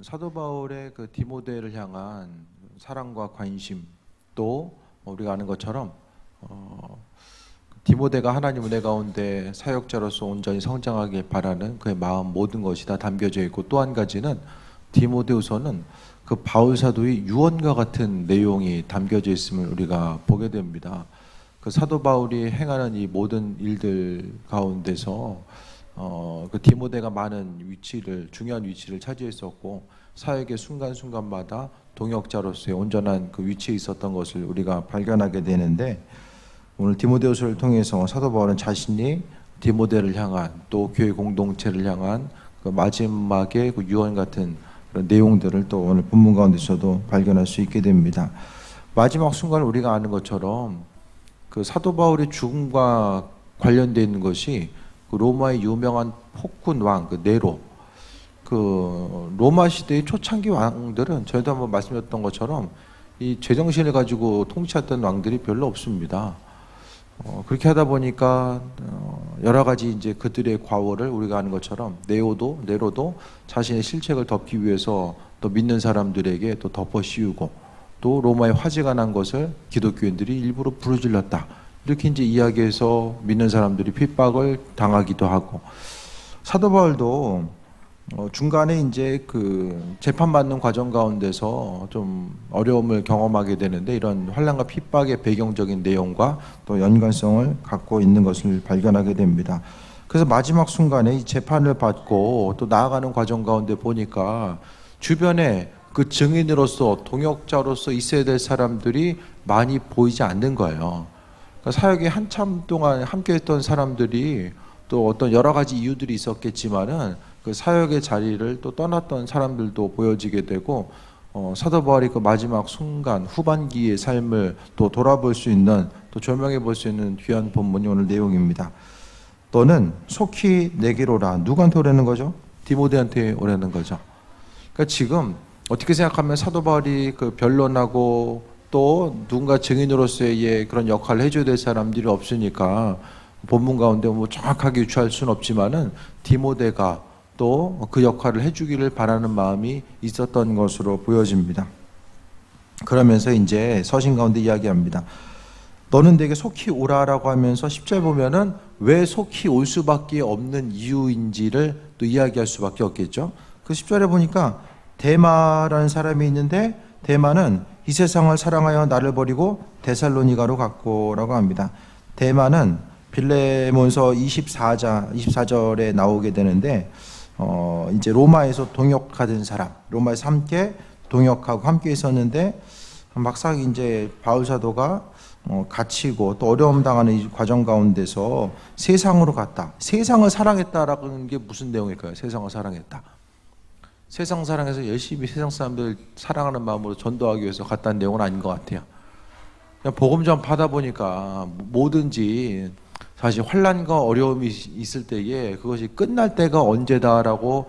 사도 바울의 그 디모데를 향한 사랑과 관심, 또 우리가 아는 것처럼 디모데가 하나님 은혜 가운데 사역자로서 온전히 성장하길 바라는 그의 마음, 모든 것이 다 담겨져 있고, 또 한 가지는 디모데후서는 그 바울 사도의 유언과 같은 내용이 담겨져 있음을 우리가 보게 됩니다. 그 사도 바울이 행하는 이 모든 일들 가운데서 그 디모데가 많은 위치를, 중요한 위치를 차지했었고, 사역의 순간순간마다 동역자로서의 온전한 그 위치에 있었던 것을 우리가 발견하게 되는데, 오늘 디모데후서를 통해서 사도 바울은 자신이 디모데를 향한, 또 교회 공동체를 향한 그 마지막의 그 유언 같은 그런 내용들을 또 오늘 본문 가운데서도 발견할 수 있게 됩니다. 마지막 순간을 우리가 아는 것처럼 그 사도 바울의 죽음과 관련되어 있는 것이 그 로마의 유명한 폭군 왕 그 네로, 그 로마 시대의 초창기 왕들은 저희도 한번 말씀드렸던 것처럼 이 제정신을 가지고 통치했던 왕들이 별로 없습니다. 그렇게 하다 보니까 여러 가지 이제 그들의 과오를 우리가 아는 것처럼 네로도 자신의 실책을 덮기 위해서 또 믿는 사람들에게 또 덮어 씌우고, 또 로마의 화재가 난 것을 기독교인들이 일부러 부르질렀다, 이렇게 이제 이야기해서 믿는 사람들이 핍박을 당하기도 하고, 사도 바울도 중간에 이제 그 재판받는 과정 가운데서 좀 어려움을 경험하게 되는데, 이런 환난과 핍박의 배경적인 내용과 또 연관성을 갖고 있는 것을 발견하게 됩니다. 그래서 마지막 순간에 이 재판을 받고 또 나아가는 과정 가운데 보니까 주변에 그 증인으로서, 동역자로서 있어야 될 사람들이 많이 보이지 않는 거예요. 그러니까 사역에 한참 동안 함께했던 사람들이 또 어떤 여러 가지 이유들이 있었겠지만은 그 사역의 자리를 또 떠났던 사람들도 보여지게 되고, 사도 바울이 그 마지막 순간 후반기의 삶을 또 돌아볼 수 있는, 또 조명해 볼 수 있는 귀한 본문이 오늘 내용입니다. 너는 속히 내게로 오라. 누구한테 오라는 거죠? 디모데한테 오라는 거죠. 그러니까 지금 어떻게 생각하면 사도 바울이 그 변론하고 또 누군가 증인으로서의 그런 역할을 해줘야 될 사람들이 없으니까 본문 가운데 뭐 정확하게 유추할 수는 없지만은 디모데가 또 그 역할을 해주기를 바라는 마음이 있었던 것으로 보여집니다. 그러면서 이제 서신 가운데 이야기합니다. 너는 내게 속히 오라라고 하면서 10절 보면은 왜 속히 올 수밖에 없는 이유인지를 또 이야기할 수밖에 없겠죠. 그 10절에 보니까 데마라는 사람이 있는데, 데마는 이 세상을 사랑하여 나를 버리고 데살로니가로 갔고라고 합니다. 데마는 빌레몬서 24절에 나오게 되는데, 이제 로마에서 동역하던 사람, 로마에서 함께 동역하고 함께 있었는데, 막상 이제 바울 사도가 갇히고 또 어려움 당하는 이 과정 가운데서 세상으로 갔다. 세상을 사랑했다라는 게 무슨 내용일까요? 세상을 사랑했다. 세상 사랑해서 열심히 세상 사람들 사랑하는 마음으로 전도하기 위해서 갔다는 내용은 아닌 것 같아요. 그냥 복음 전파하다 보니까 뭐든지 사실 환난과 어려움이 있을 때에 그것이 끝날 때가 언제다라고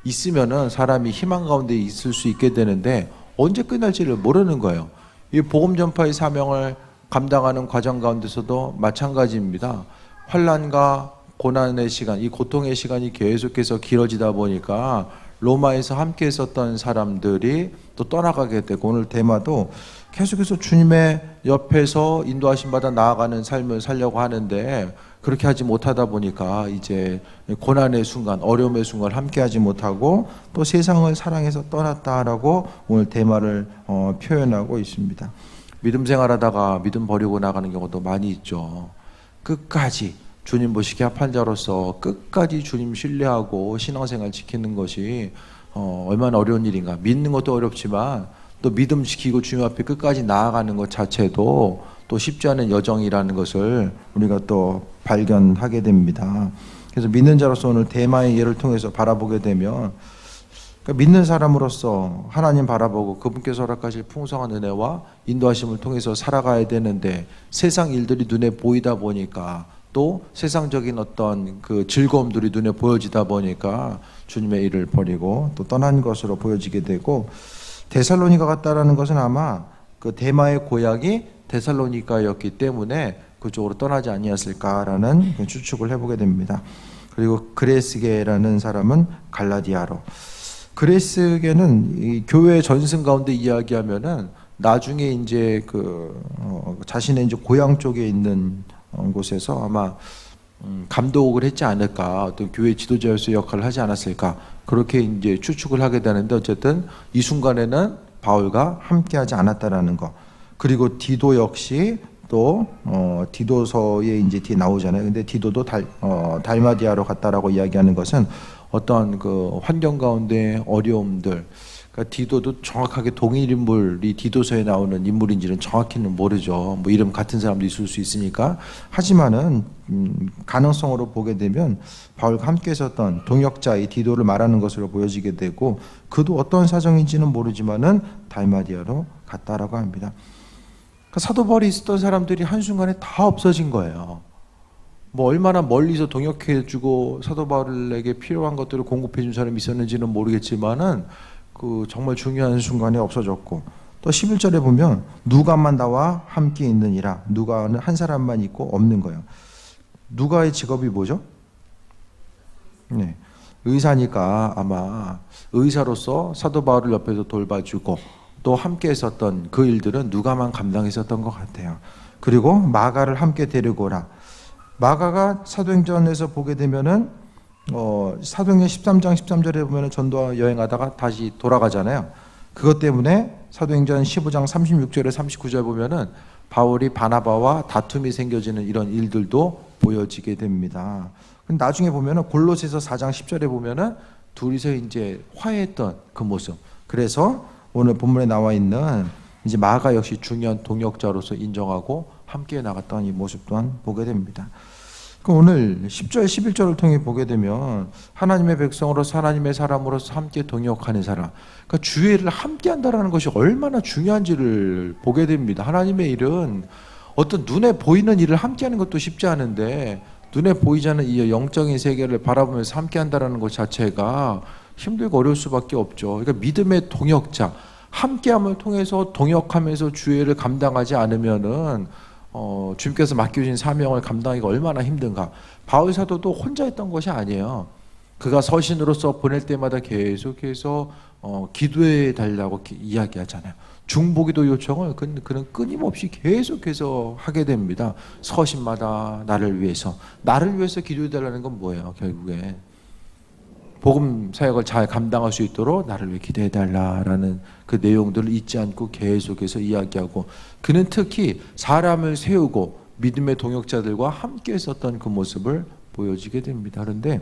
있으면은 사람이 희망 가운데 있을 수 있게 되는데, 언제 끝날지를 모르는 거예요. 이 복음 전파의 사명을 감당하는 과정 가운데서도 마찬가지입니다. 환난과 고난의 시간, 이 고통의 시간이 계속해서 길어지다 보니까 로마에서 함께 있었던 사람들이 또 떠나가게 되고, 오늘 데마도 계속해서 주님의 옆에서 인도하심 받아 나아가는 삶을 살려고 하는데 그렇게 하지 못하다 보니까 이제 고난의 순간, 어려움의 순간 함께 하지 못하고 또 세상을 사랑해서 떠났다라고 오늘 데마를 표현하고 있습니다. 믿음 생활하다가 믿음 버리고 나가는 경우도 많이 있죠. 끝까지 주님 보시기에 합한 자로서 끝까지 주님 신뢰하고 신앙생활 지키는 것이 얼마나 어려운 일인가. 믿는 것도 어렵지만 또 믿음 지키고 주님 앞에 끝까지 나아가는 것 자체도 또 쉽지 않은 여정이라는 것을 우리가 또 발견하게 됩니다. 그래서 믿는 자로서 오늘 데마의 예를 통해서 바라보게 되면, 그러니까 믿는 사람으로서 하나님 바라보고 그분께서 허락하실 풍성한 은혜와 인도하심을 통해서 살아가야 되는데, 세상 일들이 눈에 보이다 보니까 또 세상적인 어떤 그 즐거움들이 눈에 보여지다 보니까 주님의 일을 버리고 또 떠난 것으로 보여지게 되고, 데살로니가 갔다라는 것은 아마 그 데마의 고향이 데살로니가였기 때문에 그쪽으로 떠나지 아니었을까라는 추측을 해보게 됩니다. 그리고 그레스게라는 사람은 갈라디아로. 그레스계는 이 교회 전승 가운데 이야기하면은 나중에 이제 자신의 이제 고향 쪽에 있는 곳에서 아마 감독을 했지 않을까, 어떤 교회 지도자로서의 역할을 하지 않았을까, 그렇게 이제 추측을 하게 되는데, 어쨌든 이 순간에는 바울과 함께하지 않았다라는 거. 그리고 디도 역시 또 디도서에 이제 뒤에 나오잖아요. 근데 디도도 달마디아로 갔다라고 이야기하는 것은 어떤 그 환경 가운데 어려움들, 그러니까 디도도 정확하게 동일 인물이 디도서에 나오는 인물인지는 정확히는 모르죠. 뭐 이름 같은 사람도 있을 수 있으니까. 하지만은 가능성으로 보게 되면 바울과 함께 있었던 동역자 이 디도를 말하는 것으로 보여지게 되고, 그도 어떤 사정인지는 모르지만은 달마디아로 갔다라고 합니다. 그러니까 사도 바울이 있었던 사람들이 한순간에 다 없어진 거예요. 뭐 얼마나 멀리서 동역해주고 사도 바울에게 필요한 것들을 공급해준 사람이 있었는지는 모르겠지만은 그 정말 중요한 순간에 없어졌고, 또 11절에 보면 누가만 나와 함께 있느니라, 누가는 한 사람만 있고 없는 거예요. 누가의 직업이 뭐죠? 네, 의사니까 아마 의사로서 사도 바울을 옆에서 돌봐주고 또 함께 했었던 그 일들은 누가만 감당했었던 것 같아요. 그리고 마가를 함께 데리고 오라. 마가가 사도행전에서 보게 되면은 사도행전 13장 13절에 보면은 전도 여행하다가 다시 돌아가잖아요. 그것 때문에 사도행전 15장 36절에 39절 보면은 바울이 바나바와 다툼이 생겨지는 이런 일들도 보여지게 됩니다. 근데 나중에 보면은 골로새서 4장 10절에 보면은 둘이서 이제 화해했던 그 모습. 그래서 오늘 본문에 나와 있는 이제 마가 역시 중요한 동역자로서 인정하고 함께 나갔던 이 모습 또한 보게 됩니다. 오늘 10절, 11절을 통해 보게 되면 하나님의 백성으로서 하나님의 사람으로서 함께 동역하는 사람, 그러니까 주의를 함께 한다는 것이 얼마나 중요한지를 보게 됩니다. 하나님의 일은 어떤 눈에 보이는 일을 함께 하는 것도 쉽지 않은데, 눈에 보이지 않는 이 영적인 세계를 바라보면서 함께 한다는 것 자체가 힘들고 어려울 수밖에 없죠. 그러니까 믿음의 동역자, 함께함을 통해서 동역하면서 주의를 감당하지 않으면은 주님께서 맡겨주신 사명을 감당하기가 얼마나 힘든가. 바울 사도도 혼자 했던 것이 아니에요. 그가 서신으로서 보낼 때마다 계속해서 기도해 달라고 이야기하잖아요. 중보기도 요청을 그는 끊임없이 계속해서 하게 됩니다. 서신마다 나를 위해서 기도해 달라는 건 뭐예요? 결국에 복음 사역을 잘 감당할 수 있도록 나를 위해 기도해 달라라는 그 내용들을 잊지 않고 계속해서 이야기하고, 그는 특히 사람을 세우고 믿음의 동역자들과 함께 있었던 그 모습을 보여지게 됩니다. 그런데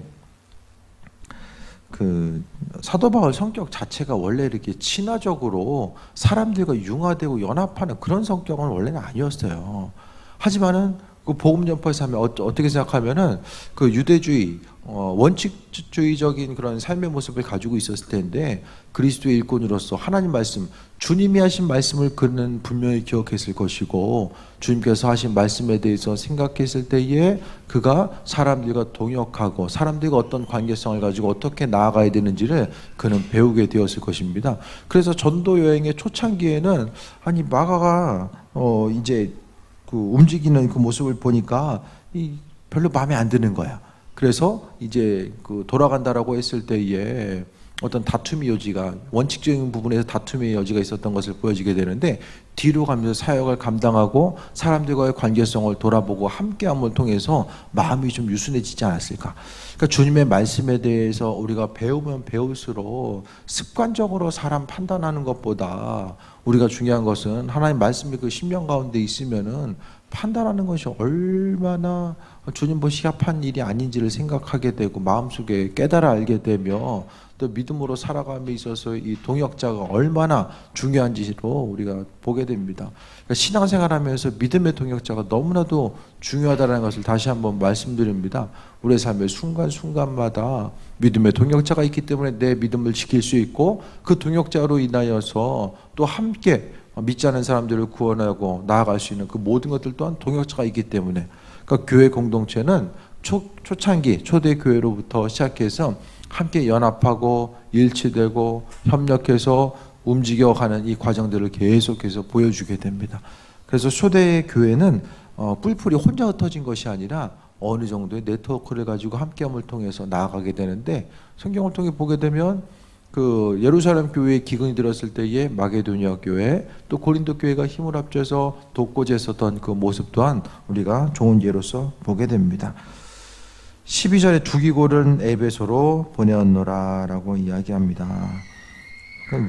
그 사도 바울 성격 자체가 원래 이렇게 친화적으로 사람들과 융화되고 연합하는 그런 성격은 원래는 아니었어요. 하지만은 그 복음 전파에서 하면 어떻게 생각하면은 그 유대주의 원칙주의적인 그런 삶의 모습을 가지고 있었을 텐데, 그리스도의 일꾼으로서 하나님 말씀, 주님이 하신 말씀을 그는 분명히 기억했을 것이고, 주님께서 하신 말씀에 대해서 생각했을 때에 그가 사람들과 동역하고 사람들과 어떤 관계성을 가지고 어떻게 나아가야 되는지를 그는 배우게 되었을 것입니다. 그래서 전도 여행의 초창기에는 아니 마가가 이제 그 움직이는 그 모습을 보니까 별로 마음에 안 드는 거야. 그래서 이제 그 돌아간다라고 했을 때에 어떤 다툼의 여지가, 원칙적인 부분에서 다툼의 여지가 있었던 것을 보여지게 되는데, 뒤로 가면서 사역을 감당하고 사람들과의 관계성을 돌아보고 함께함을 통해서 마음이 좀 유순해지지 않았을까. 그러니까 주님의 말씀에 대해서 우리가 배우면 배울수록 습관적으로 사람 판단하는 것보다 우리가 중요한 것은 하나님 말씀이 그 심령 가운데 있으면은 판단하는 것이 얼마나 주님 보시기 합한 일이 아닌지를 생각하게 되고 마음속에 깨달아 알게 되며, 또 믿음으로 살아감에 있어서 이 동역자가 얼마나 중요한지로 우리가 보게 됩니다. 그러니까 신앙생활하면서 믿음의 동역자가 너무나도 중요하다는 것을 다시 한번 말씀드립니다. 우리의 삶의 순간순간마다 믿음의 동역자가 있기 때문에 내 믿음을 지킬 수 있고, 그 동역자로 인하여서 또 함께 믿지 않은 사람들을 구원하고 나아갈 수 있는 그 모든 것들 또한 동역자가 있기 때문에, 그러니까 교회 공동체는 초창기 초대 교회로부터 시작해서 함께 연합하고 일치되고 협력해서 움직여가는 이 과정들을 계속해서 보여주게 됩니다. 그래서 초대 교회는 뿔뿔이 혼자 흩어진 것이 아니라 어느 정도의 네트워크를 가지고 함께함을 통해서 나아가게 되는데, 성경을 통해 보게 되면 그 예루살렘 교회에 기근이 들었을 때에 마게도니아 교회, 또 고린도 교회가 힘을 합쳐서 독고지했었던 그 모습 또한 우리가 좋은 예로서 보게 됩니다. 12절에 두기고른 에베소로 보내었노라라고 이야기합니다.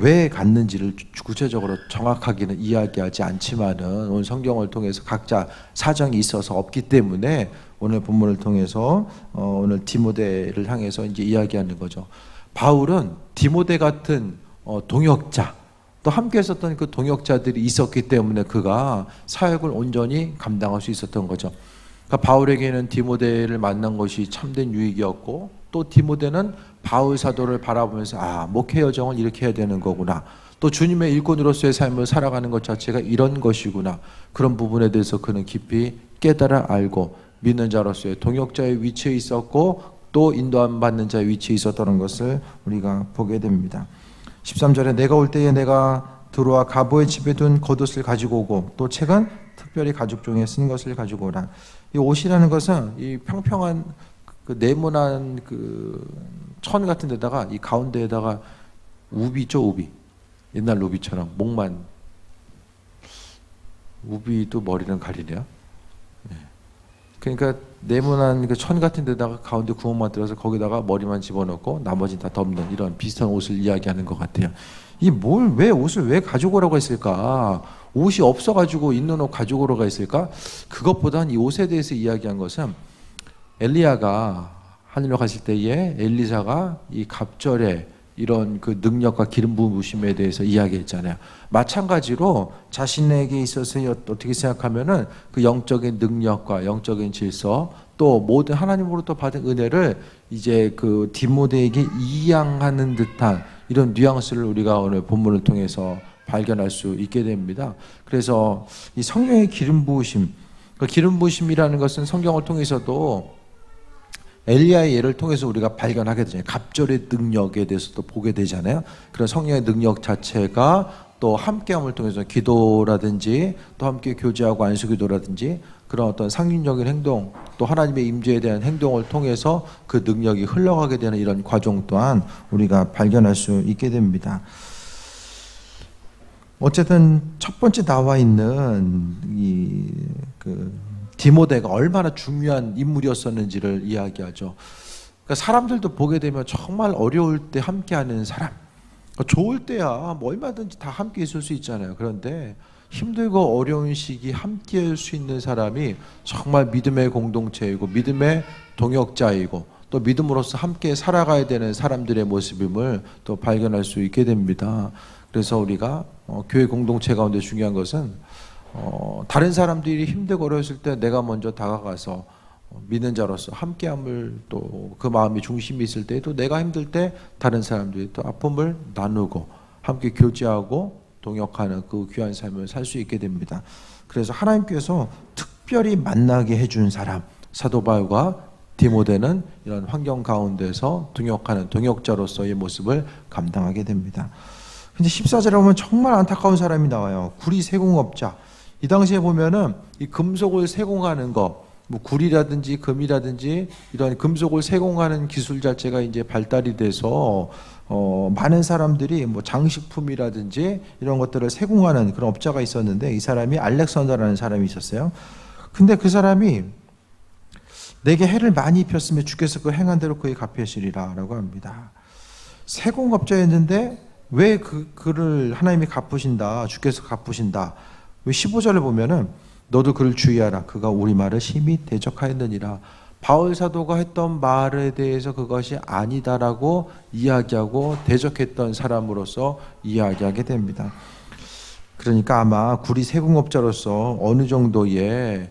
왜 갔는지를 구체적으로 정확하게는 이야기하지 않지만은 오늘 성경을 통해서 각자 사정이 있어서 없기 때문에 오늘 본문을 통해서 오늘 디모데를 향해서 이제 이야기하는 거죠. 바울은 디모데 같은 동역자, 또 함께 했었던 그 동역자들이 있었기 때문에 그가 사역을 온전히 감당할 수 있었던 거죠. 그러니까 바울에게는 디모데를 만난 것이 참된 유익이었고, 또 디모데는 바울 사도를 바라보면서 목회 여정을 이렇게 해야 되는 거구나, 또 주님의 일꾼으로서의 삶을 살아가는 것 자체가 이런 것이구나, 그런 부분에 대해서 그는 깊이 깨달아 알고 믿는 자로서의 동역자의 위치에 있었고, 또 인도함 받는 자의 위치에 있었다는 것을 우리가 보게 됩니다. 13절에 내가 올 때에 내가 들어와 가보의 집에 둔 겉옷을 가지고 오고, 또 책은 특별히 가죽 종이에 쓴 것을 가지고 오라. 이 옷이라는 것은 이 평평한 그 네모난 그 천 같은 데다가 이 가운데에다가 우비 있죠, 우비. 옛날 우비처럼 목만, 우비도 머리는 가리네요. 그러니까 네모난 그 천 같은 데다가 가운데 구멍만 뚫어서 거기다가 머리만 집어넣고 나머지는 다 덮는 이런 비슷한 옷을 이야기하는 것 같아요. 왜 옷을 왜 가지고 오라고 했을까? 옷이 없어가지고 있는 옷 가지고 오라고 했을까? 그것보다는 이 옷에 대해서 이야기한 것은 엘리야가 하늘로 갔을 때에 엘리사가 이 갑절의 이런 그 능력과 기름 부으심에 대해서 이야기했잖아요. 마찬가지로 자신에게 있어서 어떻게 생각하면은 그 영적인 능력과 영적인 질서, 또 모든 하나님으로부터 받은 은혜를 이제 그 디모데에게 이양하는 듯한 이런 뉘앙스를 우리가 오늘 본문을 통해서 발견할 수 있게 됩니다. 그래서 이 성령의 기름 부으심, 그 기름 부으심이라는 것은 성경을 통해서도 엘리야의 예를 통해서 우리가 발견하게 되잖아요. 갑절의 능력에 대해서도 보게 되잖아요. 그런 성령의 능력 자체가 또 함께함을 통해서 기도라든지 또 함께 교제하고 안수기도라든지 그런 어떤 상징적인 행동, 또 하나님의 임재에 대한 행동을 통해서 그 능력이 흘러가게 되는 이런 과정 또한 우리가 발견할 수 있게 됩니다. 어쨌든 첫 번째 나와 있는 디모데가 얼마나 중요한 인물이었었는지를 이야기하죠. 그러니까 사람들도 보게 되면 정말 어려울 때 함께하는 사람, 좋을 때야 뭐 얼마든지 다 함께 있을 수 있잖아요. 그런데 힘들고 어려운 시기 함께할 수 있는 사람이 정말 믿음의 공동체이고 믿음의 동역자이고 또 믿음으로서 함께 살아가야 되는 사람들의 모습임을 또 발견할 수 있게 됩니다. 그래서 우리가 교회 공동체 가운데 중요한 것은 다른 사람들이 힘들고 어려웠을 때 내가 먼저 다가가서 믿는 자로서 함께함을, 또 그 마음이 중심이 있을 때 또 내가 힘들 때 다른 사람들이 또 아픔을 나누고 함께 교제하고 동역하는 그 귀한 삶을 살 수 있게 됩니다. 그래서 하나님께서 특별히 만나게 해준 사람, 사도 바울과 디모데는 이런 환경 가운데서 동역하는 동역자로서의 모습을 감당하게 됩니다. 근데 14절에 보면 정말 안타까운 사람이 나와요. 구리 세공업자. 이 당시에 보면은 이 금속을 세공하는 거, 뭐 구리라든지 금이라든지 이런 금속을 세공하는 기술 자체가 이제 발달이 돼서 많은 사람들이 뭐 장식품이라든지 이런 것들을 세공하는 그런 업자가 있었는데, 이 사람이 알렉산더라는 사람이 있었어요. 근데 그 사람이 내게 해를 많이 입혔으면 주께서 그 행한 대로 그의 갚으시리라라고 합니다. 세공업자였는데 왜 그를 하나님이 갚으신다, 주께서 갚으신다. 15절을 보면은 너도 그를 주의하라. 그가 우리 말을 심히 대적하였느니라. 바울 사도가 했던 말에 대해서 그것이 아니다라고 이야기하고 대적했던 사람으로서 이야기하게 됩니다. 그러니까 아마 구리 세공업자로서 어느 정도의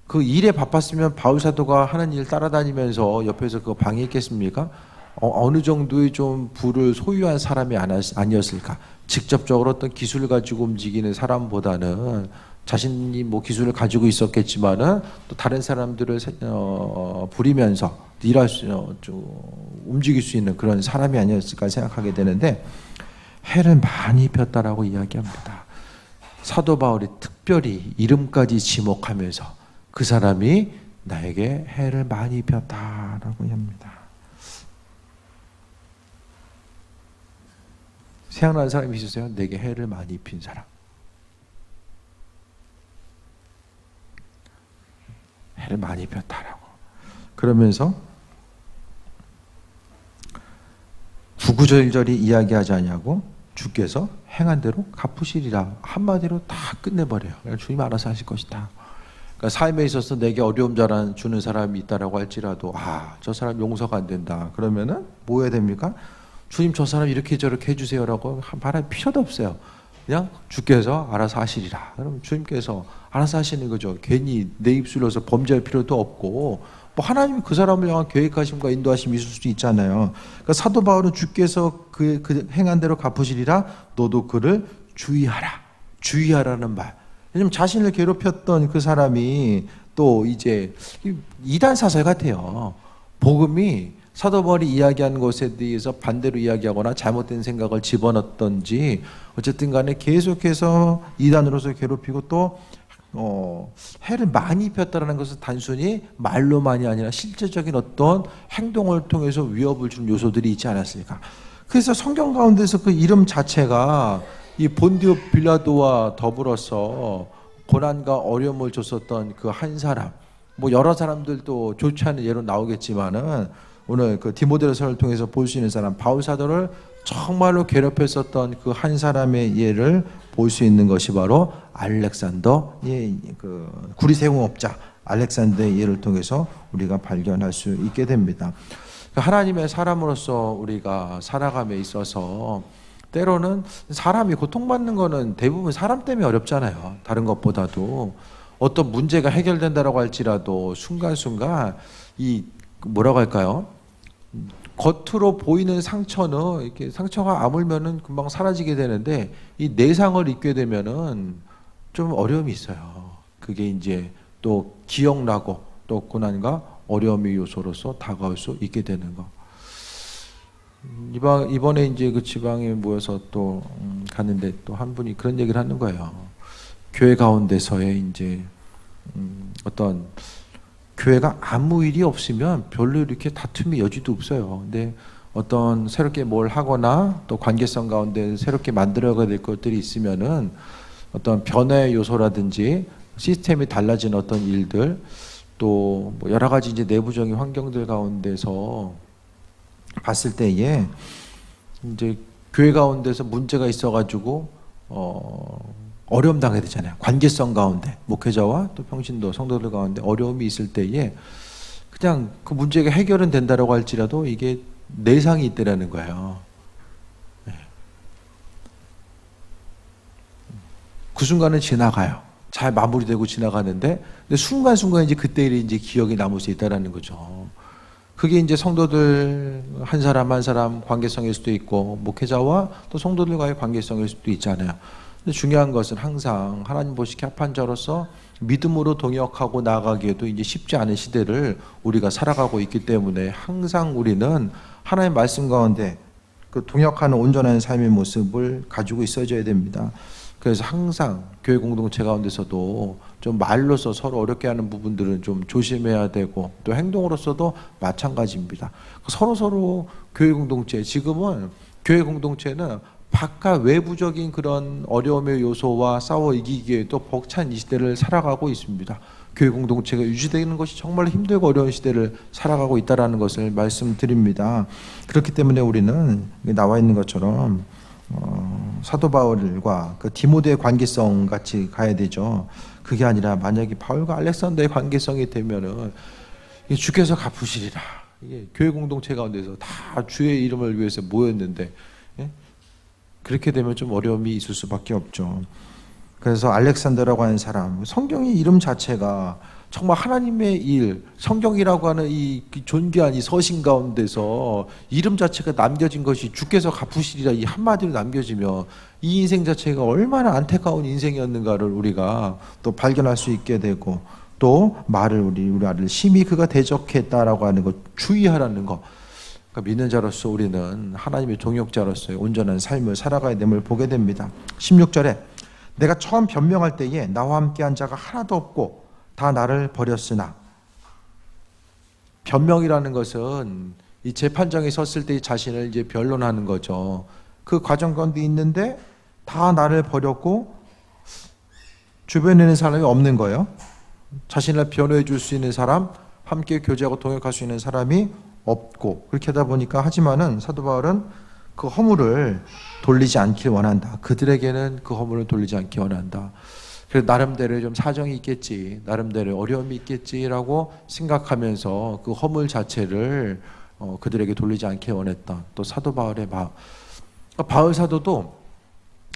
그 일에 바빴으면 바울 사도가 하는 일 따라다니면서 옆에서 그거 방해했겠습니까? 어느 정도의 좀 부를 소유한 사람이 아니었을까? 직접적으로 어떤 기술을 가지고 움직이는 사람보다는 자신이 뭐 기술을 가지고 있었겠지만은 또 다른 사람들을 부리면서 일할 움직일 수 있는 그런 사람이 아니었을까 생각하게 되는데, 해를 많이 입혔다라고 이야기합니다. 사도 바울이 특별히 이름까지 지목하면서 그 사람이 나에게 해를 많이 입혔다라고 합니다. 생각나는 사람이 있으세요? 내게 해를 많이 입힌 사람. 해를 많이 입혔다라고. 그러면서 구구절절히 이야기하지 않냐고 주께서 행한 대로 갚으시리라. 한마디로 다 끝내버려요. 주님 알아서 하실 것이다. 그러니까 삶에 있어서 내게 어려움 주는 사람이 있다라고 할지라도 저 사람 용서가 안 된다. 그러면은 뭐 해야 됩니까? 주님 저 사람 이렇게 저렇게 해주세요라고 말할 필요도 없어요. 그냥 주께서 알아서 하시리라. 그럼 주님께서 알아서 하시는 거죠. 괜히 내 입술로서 범죄할 필요도 없고 뭐 하나님이 그 사람을 향한 계획하심과 인도하심이 있을 수도 있잖아요. 그러니까 사도 바울은 주께서 그 행한 대로 갚으시리라. 너도 그를 주의하라. 주의하라는 말. 왜냐면 자신을 괴롭혔던 그 사람이 또 이제 이단 사설 같아요. 복음이 사도 바울이 이야기하는 것에 대해서 반대로 이야기하거나 잘못된 생각을 집어넣던지 어쨌든 간에 계속해서 이단으로서 괴롭히고 또 해를 많이 입혔다는 것은 단순히 말로만이 아니라 실제적인 어떤 행동을 통해서 위협을 주는 요소들이 있지 않았습니까? 그래서 성경 가운데서 그 이름 자체가 이 본디오 빌라도와 더불어서 고난과 어려움을 줬었던 그 한 사람, 뭐 여러 사람들도 좋지 않은 예로 나오겠지만은 오늘 그 디모데서를 통해서 볼 수 있는 사람, 바울 사도를 정말로 괴롭혔었던 그 한 사람의 예를 볼 수 있는 것이 바로 알렉산더의 그 구리세공업자 알렉산더의 예를 통해서 우리가 발견할 수 있게 됩니다. 하나님의 사람으로서 우리가 살아감에 있어서 때로는 사람이 고통받는 거는 대부분 사람 때문에 어렵잖아요. 다른 것보다도 어떤 문제가 해결된다라고 할지라도 순간순간 이 뭐라고 할까요? 겉으로 보이는 상처는 이렇게 상처가 아물면은 금방 사라지게 되는데 이 내상을 입게 되면은 좀 어려움이 있어요. 그게 이제 또 기억나고 또 고난과 어려움의 요소로서 다가올 수 있게 되는 거. 이번에 이제 그 지방에 모여서 또 갔는데 또 한 분이 그런 얘기를 하는 거예요. 교회 가운데서의 이제 어떤 교회가 아무 일이 없으면 별로 이렇게 다툼의 여지도 없어요. 근데 어떤 새롭게 뭘 하거나 또 관계성 가운데 새롭게 만들어가야 될 것들이 있으면은 어떤 변화의 요소라든지 시스템이 달라진 어떤 일들 또 뭐 여러 가지 이제 내부적인 환경들 가운데서 봤을 때에 이제 교회 가운데서 문제가 있어가지고 어려움 당하게 되잖아요. 관계성 가운데 목회자와 또 평신도 성도들 가운데 어려움이 있을 때에 그냥 그 문제가 해결은 된다라고 할지라도 이게 내상이 있더라는 거예요. 그 순간은 지나가요. 잘 마무리되고 지나가는데 근데 순간순간 이제 그때 일이 이제 기억이 남을 수 있다라는 거죠. 그게 이제 성도들 한 사람 한 사람 관계성일 수도 있고 목회자와 또 성도들과의 관계성일 수도 있잖아요. 근데 중요한 것은 항상 하나님 보시기에 합한 자로서 믿음으로 동역하고 나아가기에도 이제 쉽지 않은 시대를 우리가 살아가고 있기 때문에 항상 우리는 하나님의 말씀 가운데 그 동역하는 온전한 삶의 모습을 가지고 있어줘야 됩니다. 그래서 항상 교회 공동체 가운데서도 좀 말로서 서로 어렵게 하는 부분들은 좀 조심해야 되고 또 행동으로서도 마찬가지입니다. 서로 교회 공동체, 지금은 교회 공동체는 바깥 외부적인 그런 어려움의 요소와 싸워 이기기에도 벅찬 이 시대를 살아가고 있습니다. 교회 공동체가 유지되는 것이 정말 힘들고 어려운 시대를 살아가고 있다는 것을 말씀드립니다. 그렇기 때문에 우리는 나와 있는 것처럼 사도 바울과 그 디모데의 관계성 같이 가야 되죠. 그게 아니라 만약에 바울과 알렉산더의 관계성이 되면은 주께서 갚으시리라. 이게 교회 공동체 가운데서 다 주의 이름을 위해서 모였는데 그렇게 되면 좀 어려움이 있을 수밖에 없죠. 그래서 알렉산더라고 하는 사람, 성경의 이름 자체가 정말 하나님의 일, 성경이라고 하는 이 존귀한 이 서신 가운데서 이름 자체가 남겨진 것이 주께서 갚으시리라 이 한마디로 남겨지며 이 인생 자체가 얼마나 안타까운 인생이었는가를 우리가 또 발견할 수 있게 되고 또 말을 우리 아들 심히 그가 대적했다라고 하는 것 주의하라는 것. 그러니까 믿는 자로서 우리는 하나님의 동역자로서의 온전한 삶을 살아가야 됨을 보게 됩니다. 16절에 내가 처음 변명할 때에 나와 함께한 자가 하나도 없고 다 나를 버렸으나 변명이라는 것은 이 재판장에 섰을 때 자신을 이제 변론하는 거죠. 그 과정 가운데 있는데 다 나를 버렸고 주변에 있는 사람이 없는 거예요. 자신을 변호해 줄 수 있는 사람, 함께 교제하고 동역할 수 있는 사람이 없고, 그렇게 하다 보니까 하지만은 사도 바울은 그 허물을 돌리지 않길 원한다. 그들에게는 그 허물을 돌리지 않길 원한다. 그래서 나름대로 좀 사정이 있겠지, 나름대로 어려움이 있겠지라고 생각하면서 그 허물 자체를 그들에게 돌리지 않길 원했다. 또 사도 바울의 마음. 바울 사도도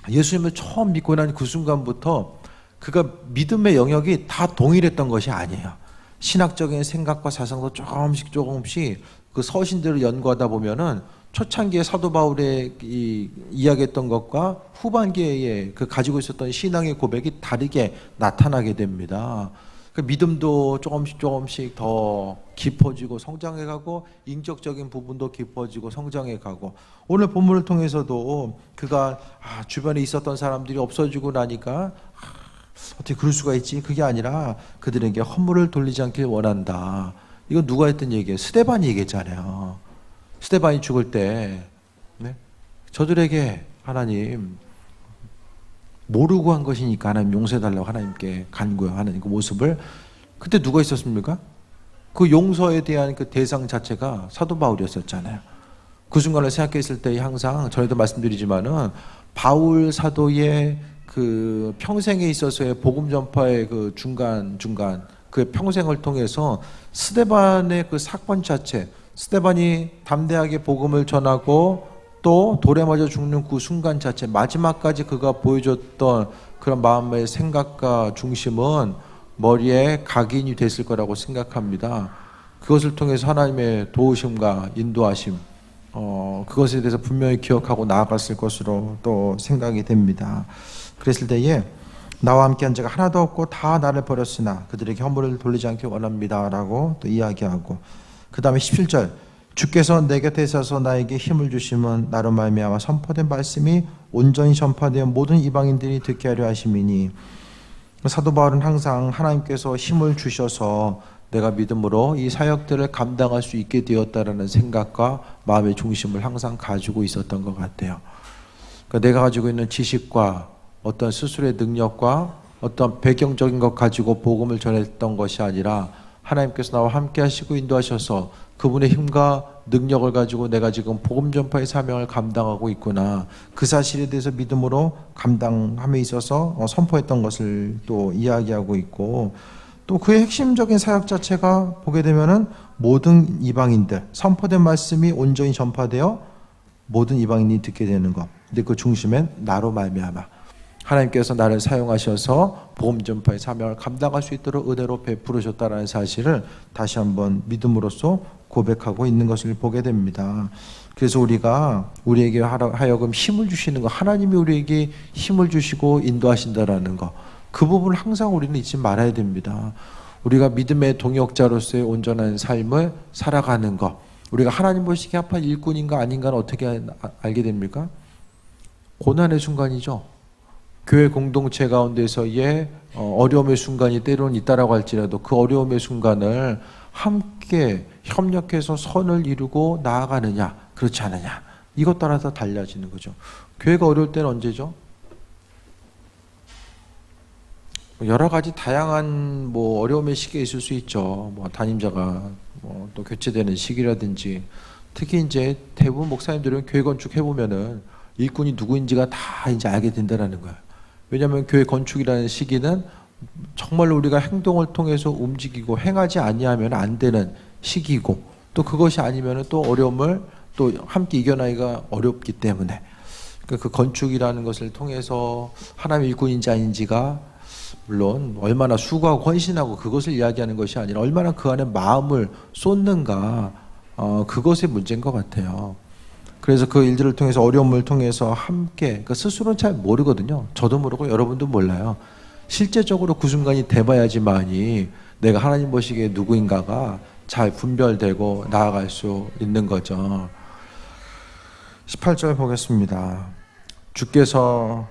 예수님을 처음 믿고 난 그 순간부터 그가 믿음의 영역이 다 동일했던 것이 아니에요. 신학적인 생각과 사상도 조금씩 그 서신들을 연구하다 보면은 초창기에 사도 바울의 이야기했던 것과 후반기에 그 가지고 있었던 신앙의 고백이 다르게 나타나게 됩니다. 그 믿음도 조금씩 더 깊어지고 성장해가고, 인격적인 부분도 깊어지고 성장해가고, 오늘 본문을 통해서도 그가 주변에 있었던 사람들이 없어지고 나니까 어떻게 그럴 수가 있지? 그게 아니라 그들에게 허물을 돌리지 않길 원한다. 이건 누가 했던 얘기예요? 스데반이 얘기했잖아요. 스데반이 죽을 때 저들에게 하나님 모르고 한 것이니까 하나님 용서해달라고 하나님께 간구하는 그 모습을, 그때 누가 있었습니까? 그 용서에 대한 그 대상 자체가 사도 바울이었었잖아요. 그 순간을 생각했을 때 항상 전에도 말씀드리지만은 바울 사도의 그 평생에 있어서의 복음 전파의 그 중간 그 평생을 통해서 스데반의 그 사건 자체, 스데반이 담대하게 복음을 전하고 또 돌에 맞아 죽는 그 순간 자체, 마지막까지 그가 보여줬던 그런 마음의 생각과 중심은 머리에 각인이 됐을 거라고 생각합니다. 그것을 통해서 하나님의 도우심과 인도하심, 그것에 대해서 분명히 기억하고 나아갔을 것으로 또 생각이 됩니다. 그랬을 때에 나와 함께한 자가 하나도 없고 다 나를 버렸으나 그들에게 허물을 돌리지 않길 원합니다 라고 또 이야기하고, 그 다음에 17절, 주께서 내 곁에 있어서 나에게 힘을 주심은 나로 말미암아 선포된 말씀이 온전히 전파되어 모든 이방인들이 듣게 하려 하심이니, 사도 바울은 항상 하나님께서 힘을 주셔서 내가 믿음으로 이 사역들을 감당할 수 있게 되었다라는 생각과 마음의 중심을 항상 가지고 있었던 것 같아요. 그러니까 내가 가지고 있는 지식과 어떤 스스로의 능력과 어떤 배경적인 것 가지고 복음을 전했던 것이 아니라 하나님께서 나와 함께 하시고 인도하셔서 그분의 힘과 능력을 가지고 내가 지금 복음 전파의 사명을 감당하고 있구나, 그 사실에 대해서 믿음으로 감당함에 있어서 선포했던 것을 또 이야기하고 있고, 또 그의 핵심적인 사역 자체가 보게 되면은 모든 이방인들, 선포된 말씀이 온전히 전파되어 모든 이방인이 듣게 되는 것. 근데 그 중심엔 나로 말미암아 하나님께서 나를 사용하셔서 복음 전파의 사명을 감당할 수 있도록 은혜로 베풀으셨다는 사실을 다시 한번 믿음으로써 고백하고 있는 것을 보게 됩니다. 그래서 우리가 우리에게 하여금 힘을 주시는 것, 하나님이 우리에게 힘을 주시고 인도하신다라는 것, 그 부분을 항상 우리는 잊지 말아야 됩니다. 우리가 믿음의 동역자로서의 온전한 삶을 살아가는 것, 우리가 하나님 보시기에 합한 일꾼인가 아닌가는 어떻게 알게 됩니까? 고난의 순간이죠. 교회 공동체 가운데서의 어려움의 순간이 때로는 있다라고 할지라도 그 어려움의 순간을 함께 협력해서 선을 이루고 나아가느냐 그렇지 않느냐, 이것 따라서 달라지는 거죠. 교회가 어려울 때는 언제죠? 여러 가지 다양한 어려움의 시기에 있을 수 있죠. 담임자가 또 교체되는 시기라든지, 특히 이제 대부분 목사님들은 교회 건축해 보면은 일꾼이 누구인지가 다 이제 알게 된다라는 거예요. 왜냐하면 교회 건축이라는 시기는 정말로 우리가 행동을 통해서 움직이고 행하지 아니하면 안 되는 시기고, 또 그것이 아니면 또 어려움을 또 함께 이겨나기가 어렵기 때문에, 그 건축이라는 것을 통해서 하나님의 일꾼인지 아닌지가 물론 얼마나 수고하고 헌신하고 그것을 이야기하는 것이 아니라 얼마나 그 안에 마음을 쏟는가, 그것의 문제인 것 같아요. 그래서 그 일들을 통해서, 어려움을 통해서 함께, 그러니까 스스로는 잘 모르거든요. 저도 모르고 여러분도 몰라요. 실제적으로 그 순간이 돼봐야지만이 내가 하나님 보시기에 누구인가가 잘 분별되고 나아갈 수 있는 거죠. 18절 보겠습니다. 주께서,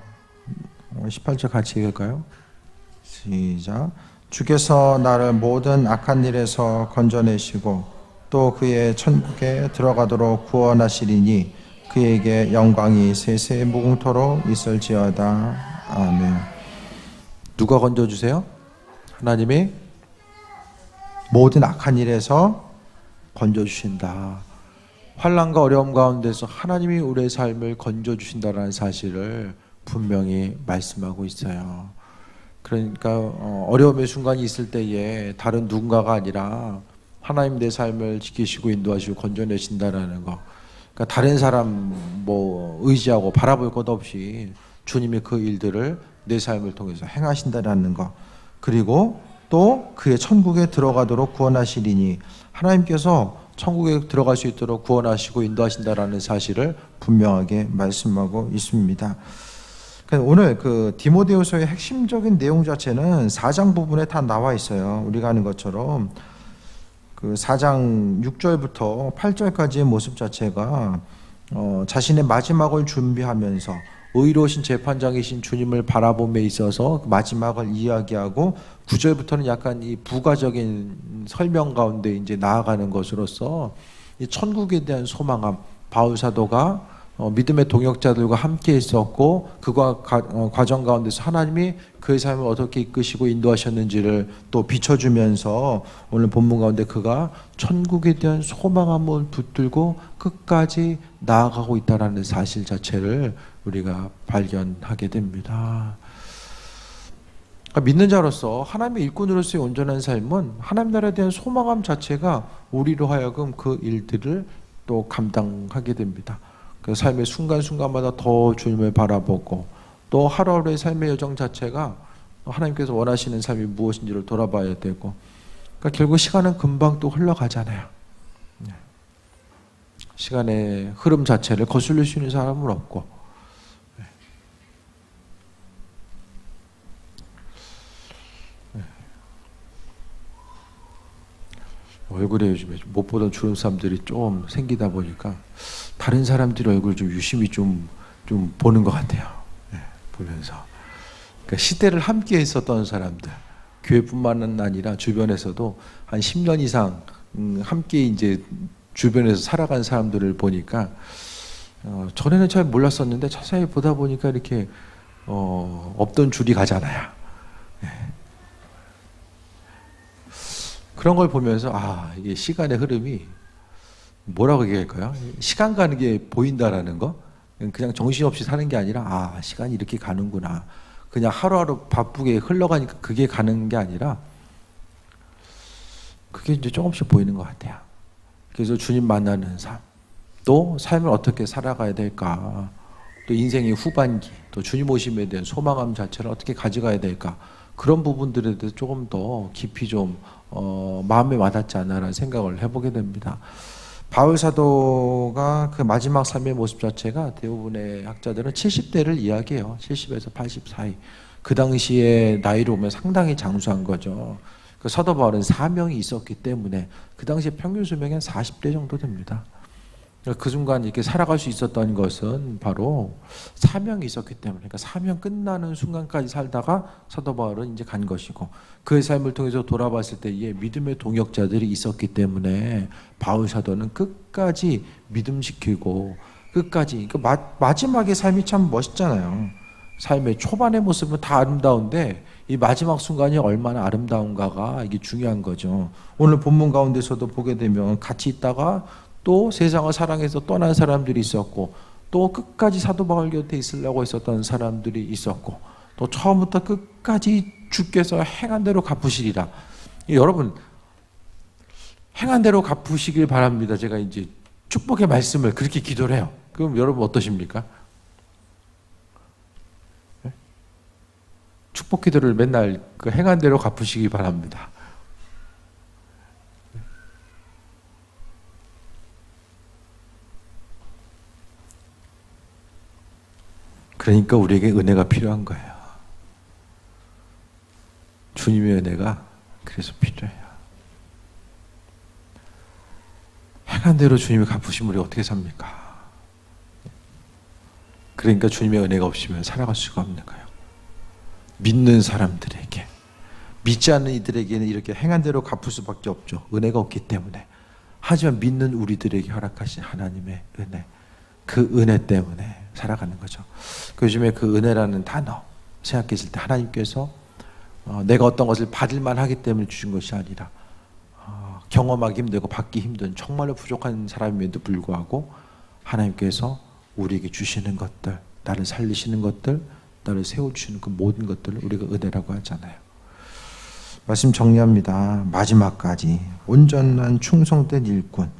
18절 같이 읽을까요? 시작. 주께서 나를 모든 악한 일에서 건져내시고 또 그의 천국에 들어가도록 구원하시리니 그에게 영광이 세세 무궁토록 있을지어다. 아멘. 누가 건져주세요? 하나님이 모든 악한 일에서 건져주신다. 환난과 어려움 가운데서 하나님이 우리의 삶을 건져주신다는 사실을 분명히 말씀하고 있어요. 그러니까 어려움의 순간이 있을 때에 다른 누군가가 아니라 하나님 내 삶을 지키시고 인도하시고 건져내신다라는 거. 그러니까 다른 사람 뭐 의지하고 바라볼 것 없이 주님이 그 일들을 내 삶을 통해서 행하신다라는 것. 그리고 또 그의 천국에 들어가도록 구원하시리니 하나님께서 천국에 들어갈 수 있도록 구원하시고 인도하신다라는 사실을 분명하게 말씀하고 있습니다. 오늘 그 디모데후서의 핵심적인 내용 자체는 4장 부분에 다 나와 있어요. 우리가 아는 것처럼 그 4장 6절부터 8절까지의 모습 자체가 자신의 마지막을 준비하면서 의로우신 재판장이신 주님을 바라봄에 있어서 마지막을 이야기하고 9절부터는 약간 이 부가적인 설명 가운데 이제 나아가는 것으로서 이 천국에 대한 소망함, 바울 사도가 믿음의 동역자들과 함께 있었고 그가 과정 가운데서 하나님이 그의 삶을 어떻게 이끄시고 인도하셨는지를 또 비춰주면서 오늘 본문 가운데 그가 천국에 대한 소망함을 붙들고 끝까지 나아가고 있다는 사실 자체를 우리가 발견하게 됩니다. 믿는 자로서 하나님의 일꾼으로서의 온전한 삶은 하나님 나라에 대한 소망함 자체가 우리로 하여금 그 일들을 또 감당하게 됩니다. 그 삶의 순간순간마다 더 주님을 바라보고 또 하루하루의 삶의 여정 자체가 하나님께서 원하시는 삶이 무엇인지를 돌아봐야 되고, 그러니까 결국 시간은 금방 또 흘러가잖아요. 시간의 흐름 자체를 거슬릴 수 있는 사람은 없고, 얼굴에 요즘에 못 보던 주름살들이 좀 생기다 보니까 다른 사람들 얼굴 좀 유심히 좀 보는 것 같아요. 보면서 그러니까 시대를 함께 있었던 사람들, 교회뿐만은 아니라 주변에서도 한 10년 이상 함께 이제 주변에서 살아간 사람들을 보니까 전에는 잘 몰랐었는데 자세히 보다 보니까 이렇게 없던 줄이 가잖아요. 그런 걸 보면서 이게 시간의 흐름이 뭐라고 얘기할까요? 시간 가는 게 보인다라는 거? 그냥 정신없이 사는 게 아니라 시간이 이렇게 가는구나. 그냥 하루하루 바쁘게 흘러가니까 그게 가는 게 아니라 그게 이제 조금씩 보이는 것 같아요. 그래서 주님 만나는 삶, 또 삶을 어떻게 살아가야 될까, 또 인생의 후반기, 또 주님 오심에 대한 소망함 자체를 어떻게 가져가야 될까, 그런 부분들에 대해서 조금 더 깊이 좀 마음에 와닿지 않나라는 생각을 해보게 됩니다. 바울 사도가 그 마지막 삶의 모습 자체가 대부분의 학자들은 70대를 이야기해요. 70에서 80 사이. 그 당시에 나이로 보면 상당히 장수한 거죠. 그 사도 바울은 사명이 있었기 때문에 그 당시에 평균 수명이 한 40대 정도 됩니다. 그 순간 이렇게 살아갈 수 있었던 것은 바로 사명이 있었기 때문에, 그러니까 사명 끝나는 순간까지 살다가 사도 바울은 이제 간 것이고, 그의 삶을 통해서 돌아봤을 때에 믿음의 동역자들이 있었기 때문에 바울 사도는 끝까지 믿음 지키고 끝까지, 그러니까 마지막의 삶이 참 멋있잖아요. 삶의 초반의 모습은 다 아름다운데 이 마지막 순간이 얼마나 아름다운가가 이게 중요한 거죠. 오늘 본문 가운데서도 보게 되면 같이 있다가 또 세상을 사랑해서 떠난 사람들이 있었고, 또 끝까지 사도 바울 곁에 있으려고 했었던 사람들이 있었고, 또 처음부터 끝까지 주께서 행한 대로 갚으시리라. 여러분, 행한 대로 갚으시길 바랍니다. 제가 이제 축복의 말씀을 그렇게 기도를 해요. 그럼 여러분 어떠십니까? 축복 기도를 맨날 그 행한 대로 갚으시기 바랍니다. 그러니까 우리에게 은혜가 필요한 거예요. 주님의 은혜가 그래서 필요해요. 행한 대로 주님이 갚으시면 우리 어떻게 삽니까? 그러니까 주님의 은혜가 없으면 살아갈 수가 없는 거예요. 믿는 사람들에게, 믿지 않는 이들에게는 이렇게 행한 대로 갚을 수밖에 없죠. 은혜가 없기 때문에. 하지만 믿는 우리들에게 허락하신 하나님의 은혜, 그 은혜 때문에 살아가는 거죠. 요즘에 그 은혜라는 단어 생각했을 때 하나님께서 내가 어떤 것을 받을만 하기 때문에 주신 것이 아니라 경험하기 힘들고 받기 힘든 정말로 부족한 사람임에도 불구하고 하나님께서 우리에게 주시는 것들, 나를 살리시는 것들, 나를 세워주시는 그 모든 것들을 우리가 은혜라고 하잖아요. 말씀 정리합니다. 마지막까지 온전한 충성된 일꾼.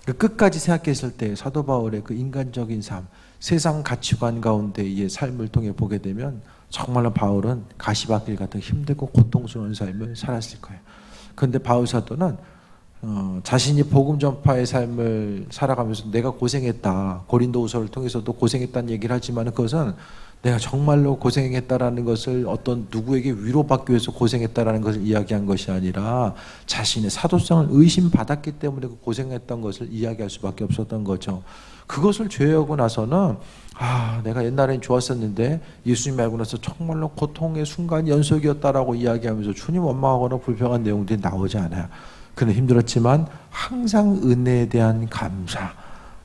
그 끝까지 생각했을 때 사도 바울의 그 인간적인 삶, 세상 가치관 가운데의 삶을 통해 보게 되면 정말로 바울은 가시밭길 같은 힘들고 고통스러운 삶을 살았을 거예요. 그런데 바울 사도는 자신이 복음 전파의 삶을 살아가면서 내가 고생했다, 고린도후서를 통해서도 고생했다는 얘기를 하지만 그것은 내가 정말로 고생했다라는 것을 어떤 누구에게 위로받기 위해서 고생했다라는 것을 이야기한 것이 아니라 자신의 사도성을 의심받았기 때문에 그 고생했던 것을 이야기할 수밖에 없었던 거죠. 그것을 죄하고 나서는 내가 옛날엔 좋았었는데 예수님 알고 나서 정말로 고통의 순간 연속이었다라고 이야기하면서 주님 원망하거나 불평한 내용들이 나오지 않아요. 그는 힘들었지만 항상 은혜에 대한 감사,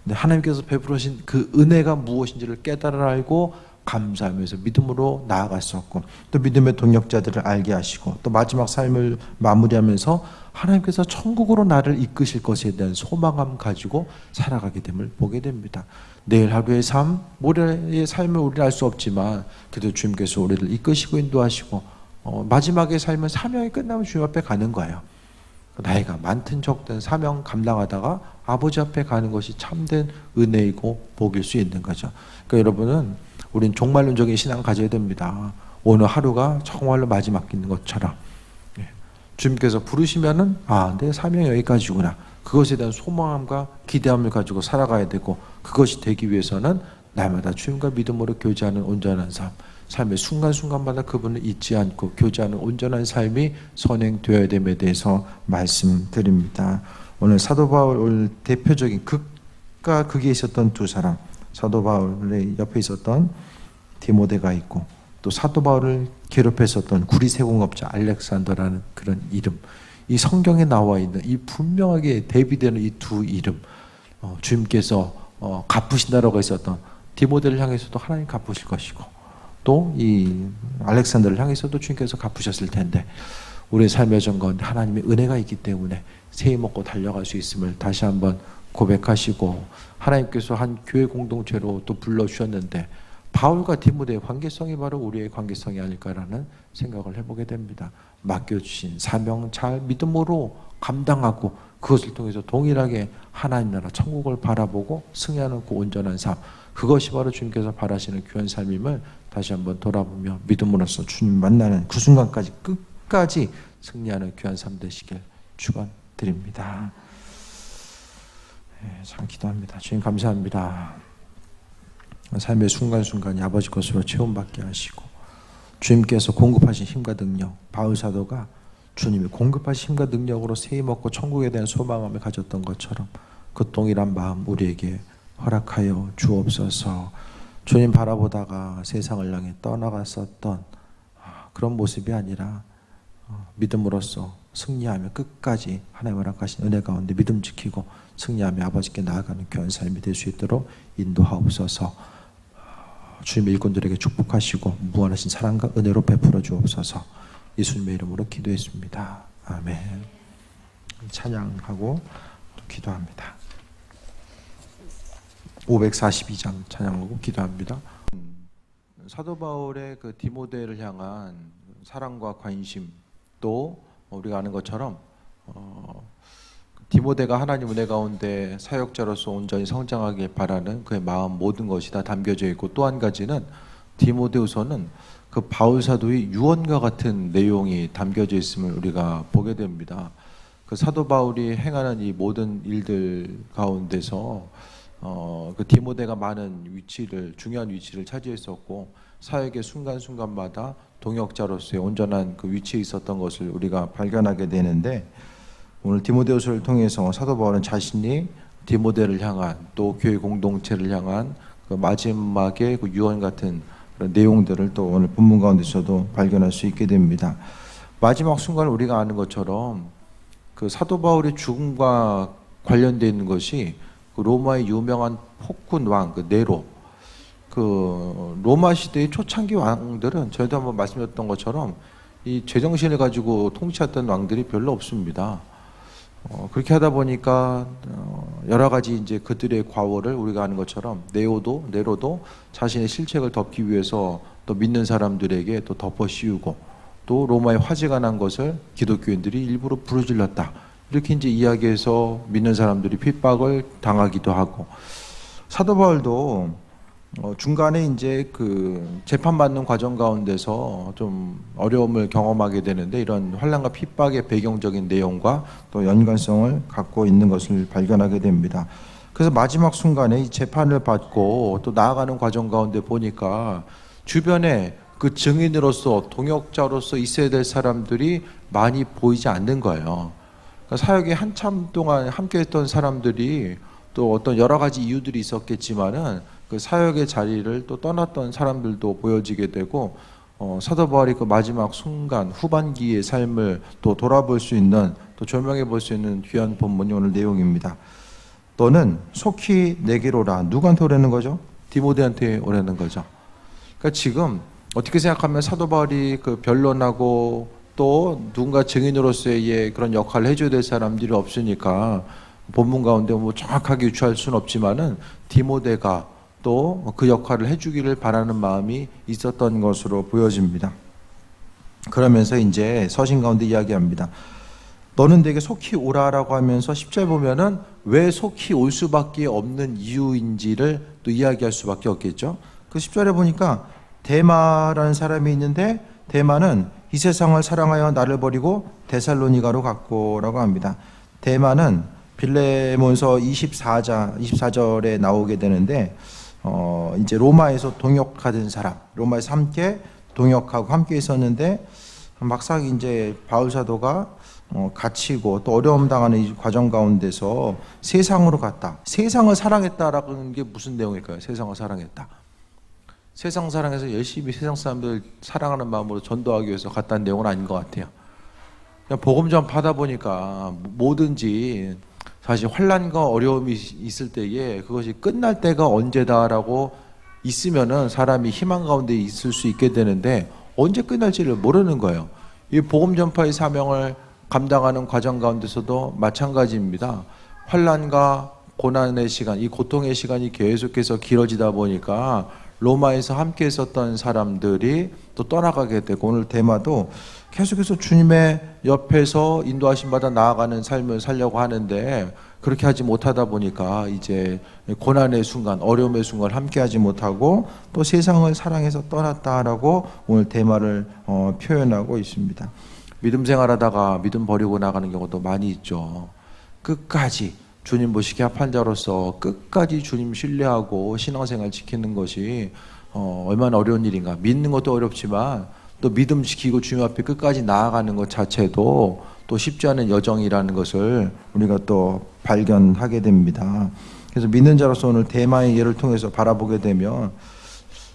하나님께서 베풀으신 그 은혜가 무엇인지를 깨달아 알고 감사하면서 믿음으로 나아갔었고, 또 믿음의 동역자들을 알게 하시고, 또 마지막 삶을 마무리하면서 하나님께서 천국으로 나를 이끄실 것에 대한 소망감 가지고 살아가게 됨을 보게 됩니다. 내일 하루의 삶, 모레의 삶을 우리는 알 수 없지만 그래도 주님께서 우리를 이끄시고 인도하시고 마지막의 삶은 사명이 끝나면 주님 앞에 가는 거예요. 나이가 많든 적든 사명 감당하다가 아버지 앞에 가는 것이 참된 은혜이고 복일 수 있는 거죠. 그러니까 여러분은 우린 종말론적인 신앙 가져야 됩니다. 오늘 하루가 정말로 마지막인 것처럼 주님께서 부르시면은 내 사명이 여기까지구나. 그것에 대한 소망함과 기대함을 가지고 살아가야 되고, 그것이 되기 위해서는 날마다 주님과 믿음으로 교제하는 온전한 삶, 삶의 순간순간마다 그분을 잊지 않고 교제하는 온전한 삶이 선행되어야 됨에 대해서 말씀드립니다. 오늘 사도 바울 대표적인 극과 극에 있었던 두 사람, 사도 바울의 옆에 있었던 디모데가 있고, 또 사도 바울을 괴롭혔었던 구리세공업자 알렉산더라는 그런 이름, 이 성경에 나와 있는 이 분명하게 대비되는 이 두 이름, 주님께서 갚으신다라고 했었던 디모데를 향해서도 하나님 갚으실 것이고, 또 이 알렉산더를 향해서도 주님께서 갚으셨을 텐데, 우리의 삶의 전 가운데 하나님의 은혜가 있기 때문에 새해 먹고 달려갈 수 있음을 다시 한번 고백하시고, 하나님께서 한 교회 공동체로 또 불러주셨는데 바울과 디모데의 관계성이 바로 우리의 관계성이 아닐까라는 생각을 해보게 됩니다. 맡겨주신 사명 잘 믿음으로 감당하고 그것을 통해서 동일하게 하나님 나라 천국을 바라보고 승리하는 그 온전한 삶, 그것이 바로 주님께서 바라시는 귀한 삶임을 다시 한번 돌아보며 믿음으로써 주님 만나는 그 순간까지 끝까지 승리하는 귀한 삶 되시길 축원드립니다. 참 기도합니다. 주님 감사합니다. 삶의 순간순간이 아버지 것으로 체험받게 하시고, 주님께서 공급하신 힘과 능력, 바울 사도가 주님이 공급하신 힘과 능력으로 새해 먹고 천국에 대한 소망함을 가졌던 것처럼 그 동일한 마음 우리에게 허락하여 주옵소서. 주님 바라보다가 세상을 향해 떠나갔었던 그런 모습이 아니라 믿음으로써 승리하며 끝까지 하나님 허락하신 은혜 가운데 믿음 지키고 승리하며 아버지께 나아가는 귀한 삶이 될 수 있도록 인도하옵소서. 주님의 일꾼들에게 축복하시고 무한하신 사랑과 은혜로 베풀어 주옵소서. 예수님의 이름으로 기도했습니다. 아멘. 찬양하고 또 기도합니다. 542장 찬양하고 기도합니다. 사도 바울의 그 디모데를 향한 사랑과 관심, 또 우리가 아는 것처럼 디모데가 하나님 은혜 가운데 사역자로서 온전히 성장하길 바라는 그의 마음 모든 것이 다 담겨져 있고, 또 한 가지는 디모데후서는 그 바울 사도의 유언과 같은 내용이 담겨져 있음을 우리가 보게 됩니다. 그 사도 바울이 행하는 이 모든 일들 가운데서 그 디모데가 많은 위치를, 중요한 위치를 차지했었고, 사역의 순간순간마다 동역자로서의 온전한 그 위치에 있었던 것을 우리가 발견하게 되는데, 오늘 디모데후서를 통해서 사도 바울은 자신이 디모데를 향한, 또 교회 공동체를 향한 그 마지막의 그 유언 같은 그런 내용들을 또 오늘 본문 가운데서도 발견할 수 있게 됩니다. 마지막 순간을 우리가 아는 것처럼 그 사도 바울의 죽음과 관련되어 있는 것이 그 로마의 유명한 폭군 왕 그 네로, 그 로마 시대의 초창기 왕들은 저희도 한번 말씀드렸던 것처럼 이 제정신을 가지고 통치했던 왕들이 별로 없습니다. 그렇게 하다 보니까 여러 가지 이제 그들의 과오를 우리가 아는 것처럼 네로도 자신의 실책을 덮기 위해서 또 믿는 사람들에게 또 덮어 씌우고, 또 로마의 화재가 난 것을 기독교인들이 일부러 부르질렀다, 이렇게 이제 이야기해서 믿는 사람들이 핍박을 당하기도 하고, 사도 바울도 중간에 이제 그 재판받는 과정 가운데서 좀 어려움을 경험하게 되는데, 이런 환난과 핍박의 배경적인 내용과 또 연관성을 갖고 있는 것을 발견하게 됩니다. 그래서 마지막 순간에 이 재판을 받고 또 나아가는 과정 가운데 보니까 주변에 그 증인으로서 동역자로서 있어야 될 사람들이 많이 보이지 않는 거예요. 그러니까 사역에 한참 동안 함께했던 사람들이 또 어떤 여러 가지 이유들이 있었겠지만은 그 사역의 자리를 또 떠났던 사람들도 보여지게 되고, 사도 바울이 그 마지막 순간 후반기의 삶을 또 돌아볼 수 있는, 또 조명해 볼 수 있는 귀한 본문이 오늘 내용입니다. 너는 속히 내게로 오라. 누구한테 오라는 거죠? 디모데한테 오라는 거죠. 그러니까 지금 어떻게 생각하면 사도 바울이 그 변론하고 또 누군가 증인으로서의 그런 역할을 해줘야 될 사람들이 없으니까 본문 가운데 뭐 정확하게 유추할 수는 없지만은 디모데가 또 그 역할을 해주기를 바라는 마음이 있었던 것으로 보여집니다. 그러면서 이제 서신 가운데 이야기합니다. 너는 내게 속히 오라라고 하면서 10절 보면은 왜 속히 올 수밖에 없는 이유인지를 또 이야기할 수밖에 없겠죠. 그 10절에 보니까 데마라는 사람이 있는데, 데마는 이 세상을 사랑하여 나를 버리고 데살로니가로 갔고라고 합니다. 데마는 빌레몬서 24절에 나오게 되는데, 이제 로마에서 동역하던 사람, 로마에서 함께 동역하고 함께 있었는데, 막상 이제 바울 사도가 갇히고 또 어려움 당하는 이 과정 가운데서 세상으로 갔다. 세상을 사랑했다라는 게 무슨 내용일까요? 세상을 사랑했다. 세상 사랑해서 열심히 세상 사람들 사랑하는 마음으로 전도하기 위해서 갔다는 내용은 아닌 것 같아요. 그냥 복음 전파하다 보니까 뭐든지 사실 환난과 어려움이 있을 때에 그것이 끝날 때가 언제다라고 있으면은 사람이 희망 가운데 있을 수 있게 되는데, 언제 끝날지를 모르는 거예요. 이 복음 전파의 사명을 감당하는 과정 가운데서도 마찬가지입니다. 환난과 고난의 시간, 이 고통의 시간이 계속해서 길어지다 보니까 로마에서 함께 있었던 사람들이 또 떠나가게 되고, 오늘 데마도 계속해서 주님의 옆에서 인도하심 받아 나아가는 삶을 살려고 하는데 그렇게 하지 못하다 보니까 이제 고난의 순간, 어려움의 순간 함께 하지 못하고 또 세상을 사랑해서 떠났다라고 오늘 데마를 표현하고 있습니다. 믿음 생활하다가 믿음 버리고 나가는 경우도 많이 있죠. 끝까지 주님 보시기에 합한 자로서 끝까지 주님 신뢰하고 신앙생활 지키는 것이 얼마나 어려운 일인가. 믿는 것도 어렵지만 또 믿음 지키고 주님 앞에 끝까지 나아가는 것 자체도 또 쉽지 않은 여정이라는 것을 우리가 또 발견하게 됩니다. 그래서 믿는 자로서 오늘 데마의 예를 통해서 바라보게 되면,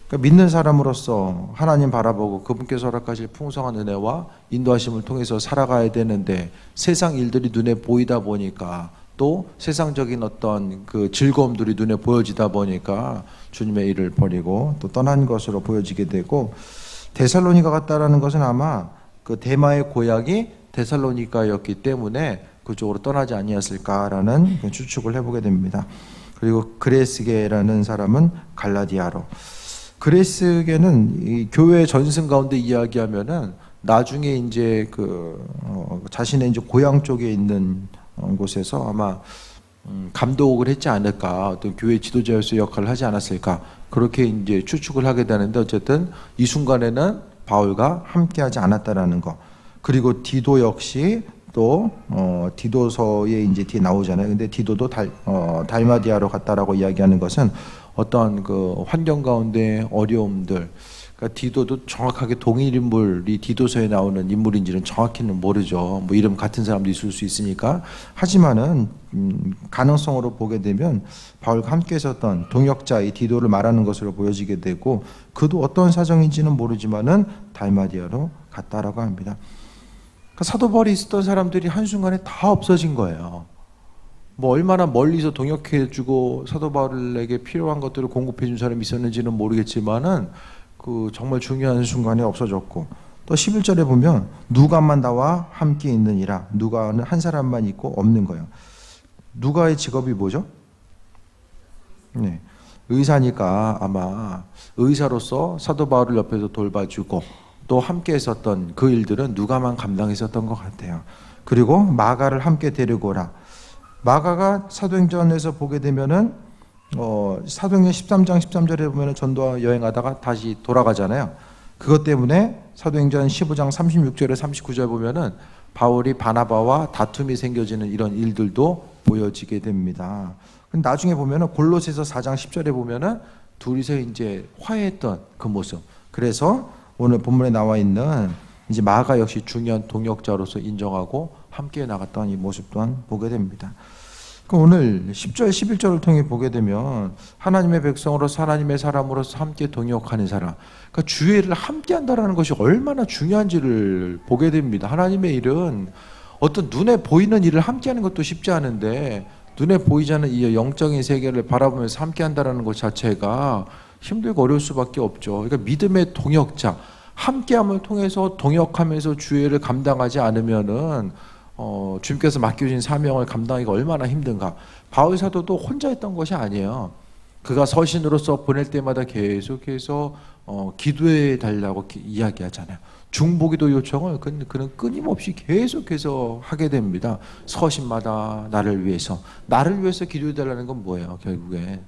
그러니까 믿는 사람으로서 하나님 바라보고 그분께서 허락하실 풍성한 은혜와 인도하심을 통해서 살아가야 되는데, 세상 일들이 눈에 보이다 보니까 또 세상적인 어떤 그 즐거움들이 눈에 보여지다 보니까 주님의 일을 버리고 또 떠난 것으로 보여지게 되고, 데살로니가 갔다라는 것은 아마 그 데마의 고향이 데살로니가였기 때문에 그쪽으로 떠나지 아니었을까라는 추측을 해보게 됩니다. 그리고 그레스게라는 사람은 갈라디아로. 그레스게는 이 교회 전승 가운데 이야기하면은 나중에 이제 자신의 이제 고향 쪽에 있는 곳에서 아마 감독을 했지 않을까, 어떤 교회 지도자로서 역할을 하지 않았을까, 그렇게 이제 추측을 하게 되는데, 어쨌든 이 순간에는 바울과 함께하지 않았다라는 거. 그리고 디도 역시 또 디도서에 이제 뒤에 나오잖아요. 근데 디도도 달마디아로 갔다라고 이야기하는 것은 어떤 그 환경 가운데 어려움들, 그러니까 디도도 정확하게 동일 인물이 디도서에 나오는 인물인지는 정확히는 모르죠. 뭐 이름 같은 사람도 있을 수 있으니까. 하지만은 가능성으로 보게 되면 바울과 함께 있었던 동역자의 디도를 말하는 것으로 보여지게 되고, 그도 어떤 사정인지는 모르지만은 달마디아로 갔다라고 합니다. 그러니까 사도 바울이 있었던 사람들이 한순간에 다 없어진 거예요. 뭐 얼마나 멀리서 동역해주고 사도 바울에게 필요한 것들을 공급해준 사람이 있었는지는 모르겠지만은 그 정말 중요한 순간에 없어졌고, 또 11절에 보면 누가만 나와 함께 있느니라. 누가는 한 사람만 있고 없는 거예요. 누가의 직업이 뭐죠? 네. 의사니까 아마 의사로서 사도 바울을 옆에서 돌봐주고 또 함께 했었던 그 일들은 누가만 감당했었던 것 같아요. 그리고 마가를 함께 데리고 오라. 마가가 사도행전에서 보게 되면은 사도행전 13장 13절에 보면은 전도 여행하다가 다시 돌아가잖아요. 그것 때문에 사도행전 15장 36절에 39절 보면은 바울이 바나바와 다툼이 생겨지는 이런 일들도 보여지게 됩니다. 근데 나중에 보면은 골로새서 4장 10절에 보면은 둘이서 이제 화해했던 그 모습. 그래서 오늘 본문에 나와 있는 이제 마가 역시 중요한 동역자로서 인정하고 함께 나갔던 이 모습 또한 보게 됩니다. 오늘 10절, 11절을 통해 보게 되면 하나님의 백성으로서 하나님의 사람으로서 함께 동역하는 사람, 그러니까 주의를 함께 한다는 것이 얼마나 중요한지를 보게 됩니다. 하나님의 일은 어떤 눈에 보이는 일을 함께 하는 것도 쉽지 않은데 눈에 보이지 않는 이 영적인 세계를 바라보면서 함께 한다는 것 자체가 힘들고 어려울 수밖에 없죠. 그러니까 믿음의 동역자, 함께함을 통해서 동역하면서 주의를 감당하지 않으면은 주님께서 맡겨주신 사명을 감당하기가 얼마나 힘든가. 바울 사도도 혼자 했던 것이 아니에요. 그가 서신으로서 보낼 때마다 계속해서 기도해 달라고 이야기하잖아요. 중보기도 요청을 그는 끊임없이 계속해서 하게 됩니다. 서신마다 나를 위해서 기도해 달라는 건 뭐예요? 결국에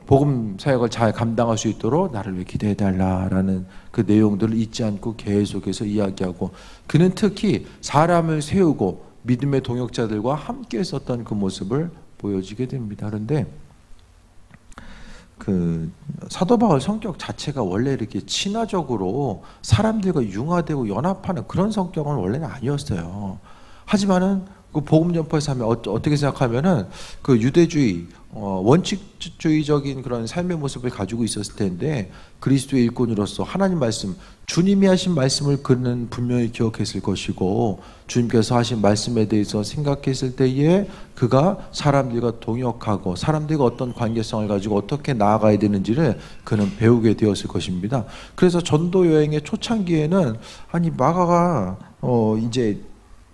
복음 사역을 잘 감당할 수 있도록 나를 위해 기도해 달라라는 그 내용들을 잊지 않고 계속해서 이야기하고, 그는 특히 사람을 세우고 믿음의 동역자들과 함께 했었던 그 모습을 보여지게 됩니다. 그런데 그 사도 바울 성격 자체가 원래 이렇게 친화적으로 사람들과 융화되고 연합하는 그런 성격은 원래는 아니었어요. 하지만은 그 복음 전파에서 하면 어떻게 생각하면은 그 유대주의 원칙주의적인 그런 삶의 모습을 가지고 있었을 텐데, 그리스도의 일꾼으로서 하나님 말씀, 주님이 하신 말씀을 그는 분명히 기억했을 것이고 주님께서 하신 말씀에 대해서 생각했을 때에 그가 사람들과 동역하고 사람들과 어떤 관계성을 가지고 어떻게 나아가야 되는지를 그는 배우게 되었을 것입니다. 그래서 전도 여행의 초창기에는 아니 마가가 이제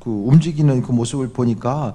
그 움직이는 그 모습을 보니까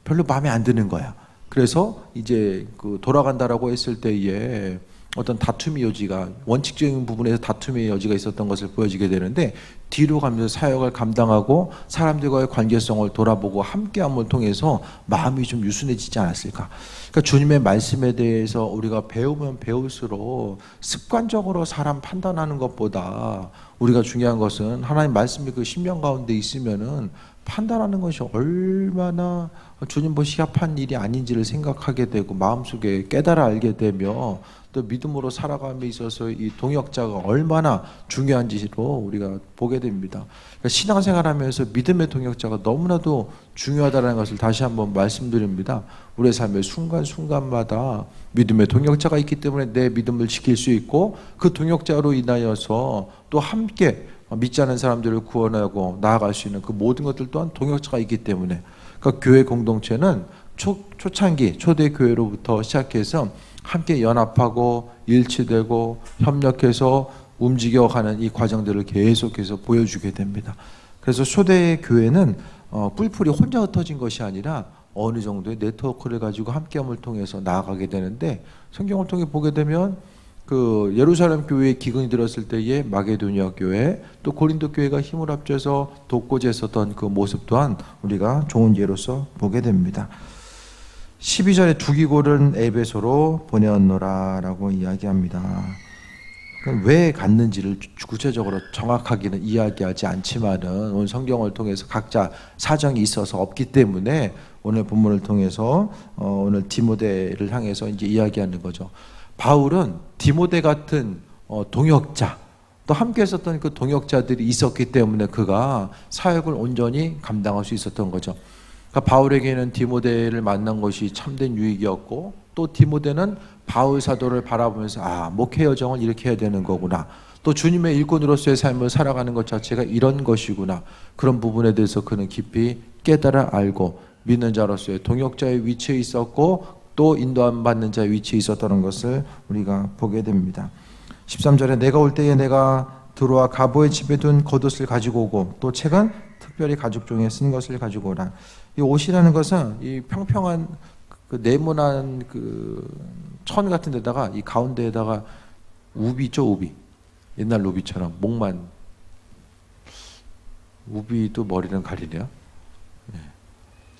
별로 마음에 안 드는 거야. 그래서 이제 그 돌아간다라고 했을 때에 어떤 다툼의 여지가, 원칙적인 부분에서 다툼의 여지가 있었던 것을 보여지게 되는데, 뒤로 가면서 사역을 감당하고 사람들과의 관계성을 돌아보고 함께함을 통해서 마음이 좀 유순해지지 않았을까. 그러니까 주님의 말씀에 대해서 우리가 배우면 배울수록 습관적으로 사람 판단하는 것보다 우리가 중요한 것은 하나님 말씀이 그 심령 가운데 있으면은 판단하는 것이 얼마나 주님 보시기에 합한 일이 아닌지를 생각하게 되고 마음속에 깨달아 알게 되며 또 믿음으로 살아감에 있어서 이 동역자가 얼마나 중요한지로 우리가 보게 됩니다. 그러니까 신앙생활하면서 믿음의 동역자가 너무나도 중요하다는 것을 다시 한번 말씀드립니다. 우리의 삶의 순간순간마다 믿음의 동역자가 있기 때문에 내 믿음을 지킬 수 있고, 그 동역자로 인하여서 또 함께 믿지 않은 사람들을 구원하고 나아갈 수 있는 그 모든 것들 또한 동역자가 있기 때문에, 그러니까 교회 공동체는 초창기 초대 교회로부터 시작해서 함께 연합하고 일치되고 협력해서 움직여가는 이 과정들을 계속해서 보여주게 됩니다. 그래서 초대 교회는 뿔풀이 혼자 흩어진 것이 아니라 어느 정도의 네트워크를 가지고 함께함을 통해서 나아가게 되는데, 성경을 통해 보게 되면 그 예루살렘 교회에 기근이 들었을 때에 마게도니아 교회, 또 고린도 교회가 힘을 합쳐서 돕고자 했었던 그 모습 또한 우리가 좋은 예로서 보게 됩니다. 12절에 두기고른 에베소로 보내었노라 라고 이야기합니다. 왜 갔는지를 구체적으로 정확하게는 이야기하지 않지만은 오늘 성경을 통해서 각자 사정이 있어서 없기 때문에 오늘 본문을 통해서 오늘 디모데를 향해서 이제 이야기하는 거죠. 바울은 디모데 같은 동역자, 또 함께 했었던 그 동역자들이 있었기 때문에 그가 사역을 온전히 감당할 수 있었던 거죠. 그러니까 바울에게는 디모데를 만난 것이 참된 유익이었고, 또 디모데는 바울 사도를 바라보면서 목회 여정은 이렇게 해야 되는 거구나, 또 주님의 일꾼으로서의 삶을 살아가는 것 자체가 이런 것이구나, 그런 부분에 대해서 그는 깊이 깨달아 알고 믿는 자로서의 동역자의 위치에 있었고 또 인도함 받는 자의 위치에 있었다는 것을 우리가 보게 됩니다. 13절에 내가 올 때에 내가 들어와 가보의 집에 둔 겉옷을 가지고 오고 또 책은 특별히 가죽 종이에 쓴 것을 가지고 오라. 이 옷이라는 것은 이 평평한 그 네모난 그 천 같은 데다가 이 가운데에다가 우비 있죠, 우비. 옛날 우비처럼 목만, 우비도 머리는 가리네요.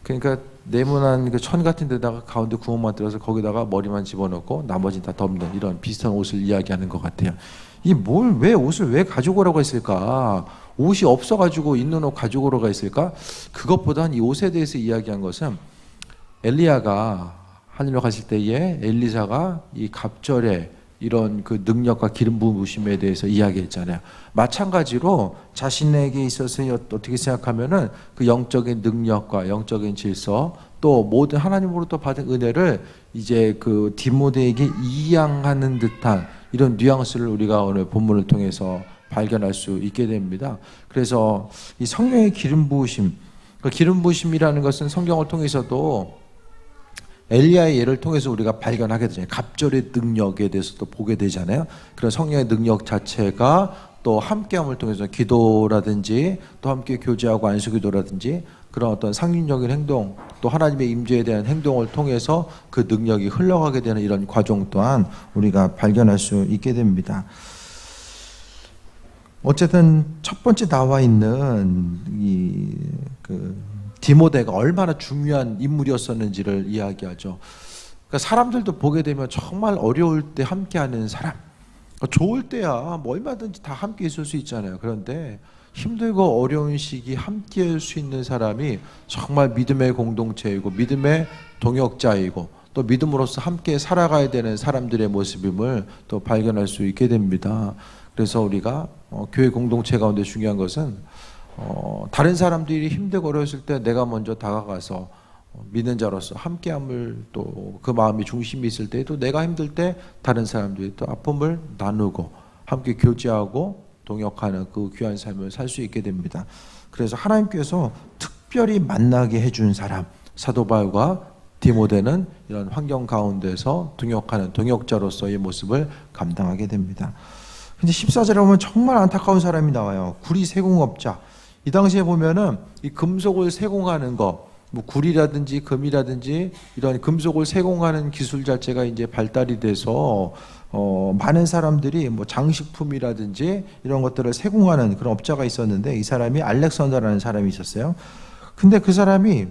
그러니까 네모난 그 천 같은 데다가 가운데 구멍만 뚫어서 거기다가 머리만 집어넣고 나머지는 다 덮는 이런 비슷한 옷을 이야기하는 것 같아요. 왜 옷을 왜 가지고 오라고 했을까? 옷이 없어가지고 있는 옷 가지고 오라고 했을까? 그것보다는 이 옷에 대해서 이야기한 것은 엘리야가 하늘로 갔을 때에 엘리사가 이 갑절의 이런 그 능력과 기름 부으심에 대해서 이야기했잖아요. 마찬가지로 자신에게 있어서 어떻게 생각하면은 그 영적인 능력과 영적인 질서 또 모든 하나님으로부터 받은 은혜를 이제 그 디모데에게 이양하는 듯한 이런 뉘앙스를 우리가 오늘 본문을 통해서 발견할 수 있게 됩니다. 그래서 이 성령의 기름 부으심, 그 기름 부으심이라는 것은 성경을 통해서도 엘리야의 예를 통해서 우리가 발견하게 되잖아요. 갑절의 능력에 대해서도 보게 되잖아요. 그런 성령의 능력 자체가 또 함께함을 통해서 기도라든지 또 함께 교제하고 안수기도라든지 그런 어떤 상징적인 행동 또 하나님의 임재에 대한 행동을 통해서 그 능력이 흘러가게 되는 이런 과정 또한 우리가 발견할 수 있게 됩니다. 어쨌든 첫 번째 나와 있는 디모데가 얼마나 중요한 인물이었었는지를 이야기하죠. 그러니까 사람들도 보게 되면 정말 어려울 때 함께하는 사람, 좋을 때야 뭐 얼마든지 다 함께 있을 수 있잖아요. 그런데 힘들고 어려운 시기 함께할 수 있는 사람이 정말 믿음의 공동체이고 믿음의 동역자이고 또 믿음으로써 함께 살아가야 되는 사람들의 모습임을 또 발견할 수 있게 됩니다. 그래서 우리가 교회 공동체 가운데 중요한 것은 다른 사람들이 힘들고 어려웠을 때 내가 먼저 다가가서 믿는 자로서 함께함을 또 그 마음이 중심이 있을 때 또 내가 힘들 때 다른 사람들이 또 아픔을 나누고 함께 교제하고 동역하는 그 귀한 삶을 살 수 있게 됩니다. 그래서 하나님께서 특별히 만나게 해준 사람 사도 바울과 디모데는 이런 환경 가운데서 동역하는 동역자로서의 모습을 감당하게 됩니다. 근데 14절에 보면 정말 안타까운 사람이 나와요. 구리 세공업자. 이 당시에 보면은 이 금속을 세공하는 거, 뭐 구리라든지 금이라든지 이런 금속을 세공하는 기술 자체가 이제 발달이 돼서 많은 사람들이 뭐 장식품이라든지 이런 것들을 세공하는 그런 업자가 있었는데 이 사람이 알렉산더라는 사람이 있었어요. 근데 그 사람이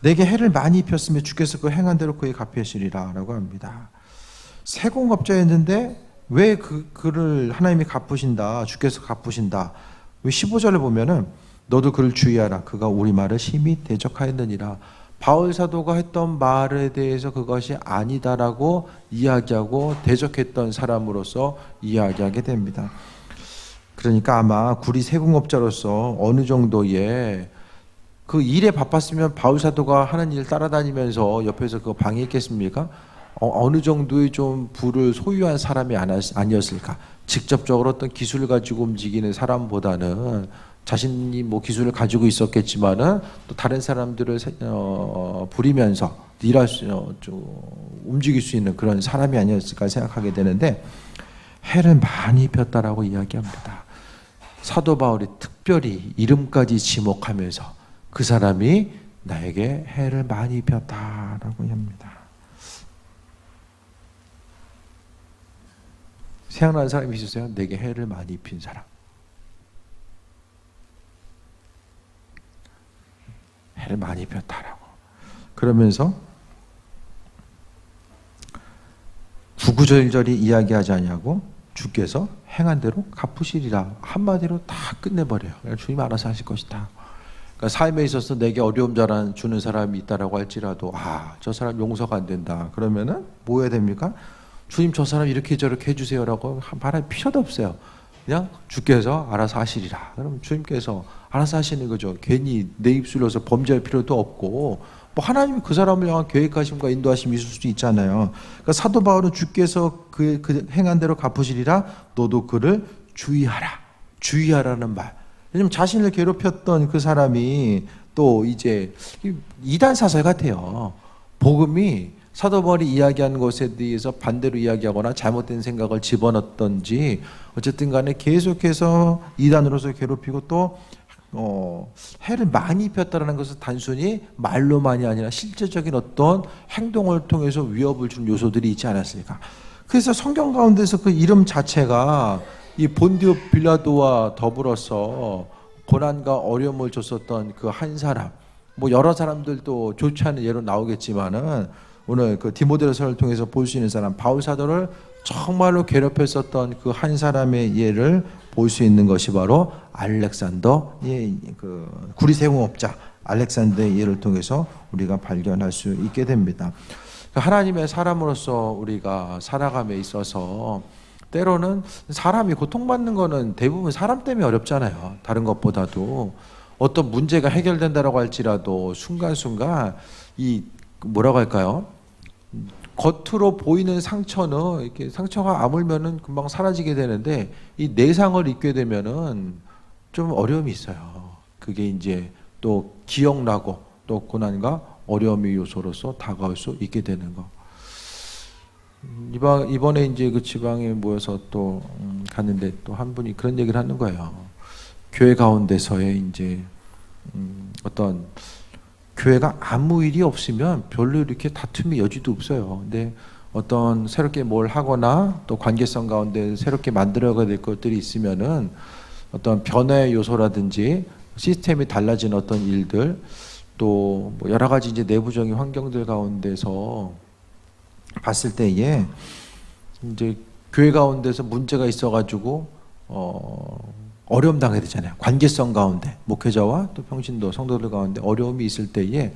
내게 해를 많이 입혔으며 주께서 그 행한 대로 그의 갚으시리라라고 합니다. 세공업자였는데 왜 그를 하나님이 갚으신다, 주께서 갚으신다. 15절을 보면은 너도 그를 주의하라. 그가 우리 말을 심히 대적하였느니라. 바울 사도가 했던 말에 대해서 그것이 아니다라고 이야기하고 대적했던 사람으로서 이야기하게 됩니다. 그러니까 아마 구리 세공업자로서 어느 정도의 그 일에 바빴으면 바울 사도가 하는 일 따라다니면서 옆에서 그거 방해했겠습니까? 어느 정도의 좀 부를 소유한 사람이 아니었을까? 직접적으로 어떤 기술을 가지고 움직이는 사람보다는 자신이 뭐 기술을 가지고 있었겠지만은 또 다른 사람들을 부리면서 일할 움직일 수 있는 그런 사람이 아니었을까 생각하게 되는데 해를 많이 입혔다라고 이야기합니다. 사도 바울이 특별히 이름까지 지목하면서 그 사람이 나에게 해를 많이 입혔다라고 합니다. 생각나는 사람이 있으세요? 내게 해를 많이 입힌 사람. 해를 많이 입혔다라고. 그러면서 구구절절히 이야기하지 않냐고 주께서 행한 대로 갚으시리라. 한마디로 다 끝내버려요. 주님 알아서 하실 것이다. 그러니까 삶에 있어서 내게 어려움 주는 사람이 있다라고 할지라도 저 사람 용서가 안 된다. 그러면은 뭐 해야 됩니까? 주님 저 사람 이렇게 저렇게 해주세요라고 말할 필요도 없어요. 그냥 주께서 알아서 하시리라. 그럼 주님께서 알아서 하시는 거죠. 괜히 내 입술로서 범죄할 필요도 없고 뭐 하나님이 그 사람을 향한 계획하심과 인도하심이 있을 수도 있잖아요. 그러니까 사도 바울은 주께서 그 행한 대로 갚으시리라. 너도 그를 주의하라. 주의하라는 말. 왜냐면 자신을 괴롭혔던 그 사람이 또 이제 이단 사설 같아요. 복음이 사도 바울이 이야기하는 것에 대해서 반대로 이야기하거나 잘못된 생각을 집어넣던지 어쨌든 간에 계속해서 이단으로서 괴롭히고 또 해를 많이 입혔다는 것은 단순히 말로만이 아니라 실제적인 어떤 행동을 통해서 위협을 준 요소들이 있지 않았습니까? 그래서 성경 가운데서 그 이름 자체가 이 본디오 빌라도와 더불어서 고난과 어려움을 줬었던 그 한 사람, 뭐 여러 사람들도 좋지 않은 예로 나오겠지만은 오늘 그 디모데서를 통해서 볼 수 있는 사람, 바울 사도를 정말로 괴롭혔었던 그 한 사람의 예를 볼 수 있는 것이 바로 알렉산더의 그 구리세공업자 알렉산더의 예를 통해서 우리가 발견할 수 있게 됩니다. 하나님의 사람으로서 우리가 살아감에 있어서 때로는 사람이 고통받는 거는 대부분 사람 때문에 어렵잖아요. 다른 것보다도 어떤 문제가 해결된다라고 할지라도 순간순간 이 뭐라고 할까요? 겉으로 보이는 상처는 이렇게 상처가 아물면은 금방 사라지게 되는데 이 내상을 입게 되면은 좀 어려움이 있어요. 그게 이제 또 기억나고 또 고난과 어려움의 요소로서 다가올 수 있게 되는 거. 이번에 이제 그 지방에 모여서 또 갔는데 또 한 분이 그런 얘기를 하는 거예요. 교회 가운데서의 이제 어떤 교회가 아무 일이 없으면 별로 이렇게 다툼의 여지도 없어요. 근데 어떤 새롭게 뭘 하거나 또 관계성 가운데 새롭게 만들어가야 될 것들이 있으면은 어떤 변화의 요소라든지 시스템이 달라진 어떤 일들 또 뭐 여러 가지 이제 내부적인 환경들 가운데서 봤을 때에 이제 교회 가운데서 문제가 있어가지고 어려움 당해야 되잖아요. 관계성 가운데 목회자와 또 평신도 성도들 가운데 어려움이 있을 때에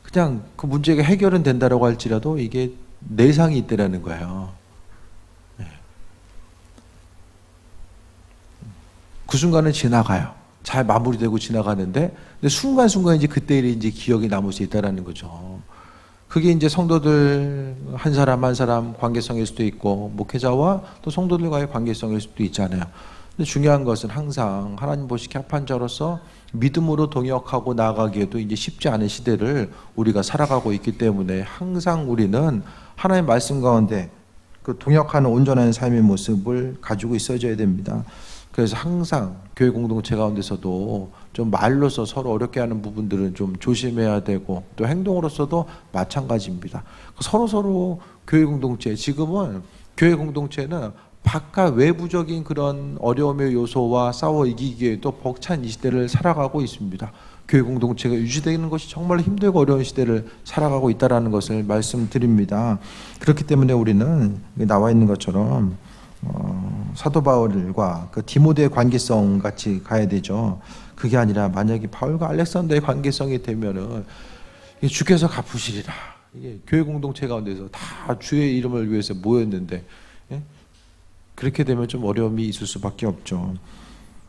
그냥 그 문제가 해결은 된다라고 할지라도 이게 내상이 있다라는 거예요. 네. 그 순간은 지나가요. 잘 마무리되고 지나가는데 근데 순간순간 이제 그때 일이 이제 기억이 남을 수 있다라는 거죠. 그게 이제 성도들 한 사람 한 사람 관계성일 수도 있고 목회자와 또 성도들과의 관계성일 수도 있잖아요. 근데 중요한 것은 항상 하나님 보시기에 합한 자로서 믿음으로 동역하고 나아가기에도 이제 쉽지 않은 시대를 우리가 살아가고 있기 때문에 항상 우리는 하나님의 말씀 가운데 그 동역하는 온전한 삶의 모습을 가지고 있어줘야 됩니다. 그래서 항상 교회 공동체 가운데서도 좀 말로서 서로 어렵게 하는 부분들은 좀 조심해야 되고 또 행동으로서도 마찬가지입니다. 서로 교회 공동체, 지금은 교회 공동체는 바깥 외부적인 그런 어려움의 요소와 싸워 이기기에도 벅찬 이 시대를 살아가고 있습니다. 교회 공동체가 유지되는 것이 정말 힘들고 어려운 시대를 살아가고 있다는 것을 말씀드립니다. 그렇기 때문에 우리는 나와 있는 것처럼 사도 바울과 그 디모데의 관계성 같이 가야 되죠. 그게 아니라 만약에 바울과 알렉산더의 관계성이 되면은 주께서 갚으시리라. 이게 교회 공동체 가운데서 다 주의 이름을 위해서 모였는데 그렇게 되면 좀 어려움이 있을 수밖에 없죠.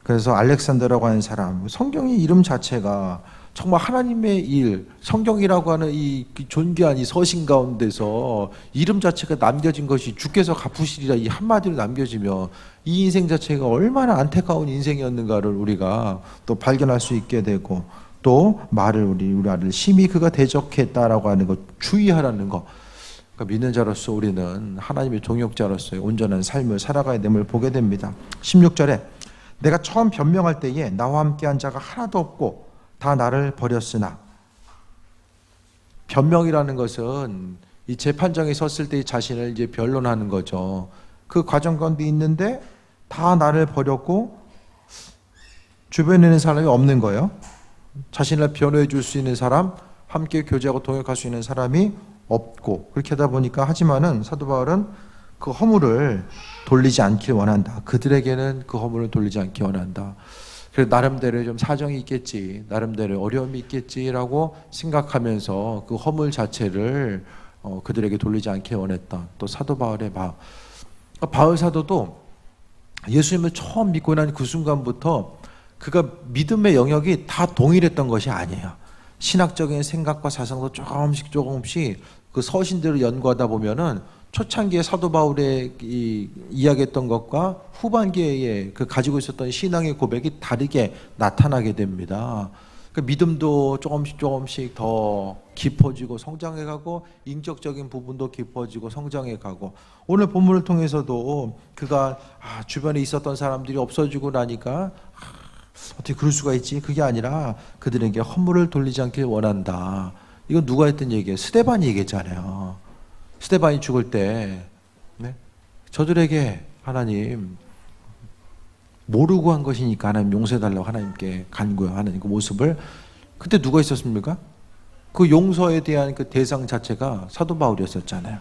그래서 알렉산더라고 하는 사람, 성경의 이름 자체가 정말 하나님의 일, 성경이라고 하는 이 존귀한 이 서신 가운데서 이름 자체가 남겨진 것이 주께서 갚으시리라 이 한마디로 남겨지면 이 인생 자체가 얼마나 안타까운 인생이었는가를 우리가 또 발견할 수 있게 되고 또 말을 우리 아들 심히 그가 대적했다라고 하는 것 주의하라는 것. 그러니까 믿는 자로서 우리는 하나님의 동역자로서의 온전한 삶을 살아가야 됨을 보게 됩니다. 16절에 내가 처음 변명할 때에 나와 함께한 자가 하나도 없고 다 나를 버렸으나, 변명이라는 것은 이 재판장에 섰을 때 자신을 이제 변론하는 거죠. 그 과정 가운데 있는데 다 나를 버렸고 주변에 있는 사람이 없는 거예요. 자신을 변호해 줄 수 있는 사람, 함께 교제하고 동역할 수 있는 사람이 없고, 그렇게 하다 보니까 하지만은 사도 바울은 그 허물을 돌리지 않길 원한다. 그들에게는 그 허물을 돌리지 않길 원한다. 그래서 나름대로 좀 사정이 있겠지, 나름대로 어려움이 있겠지라고 생각하면서 그 허물 자체를 그들에게 돌리지 않게 원했던 또 사도 바울의 마음. 바울 사도도 예수님을 처음 믿고 난 그 순간부터 그가 믿음의 영역이 다 동일했던 것이 아니에요. 신학적인 생각과 사상도 조금씩 그 서신들을 연구하다 보면은 초창기에 사도 바울의 이야기했던 것과 후반기에 그 가지고 있었던 신앙의 고백이 다르게 나타나게 됩니다. 그 믿음도 조금씩 더 깊어지고 성장해가고 인격적인 부분도 깊어지고 성장해가고 오늘 본문을 통해서도 그가 주변에 있었던 사람들이 없어지고 나니까 어떻게 그럴 수가 있지? 그게 아니라 그들에게 허물을 돌리지 않길 원한다. 이건 누가 했던 얘기예요? 스데반이 얘기했잖아요. 스데반이 죽을 때 네? 저들에게 하나님 모르고 한 것이니까 하나님 용서해달라고 하나님께 간구하는 그 모습을 그때 누가 있었습니까? 그 용서에 대한 그 대상 자체가 사도 바울이었었잖아요.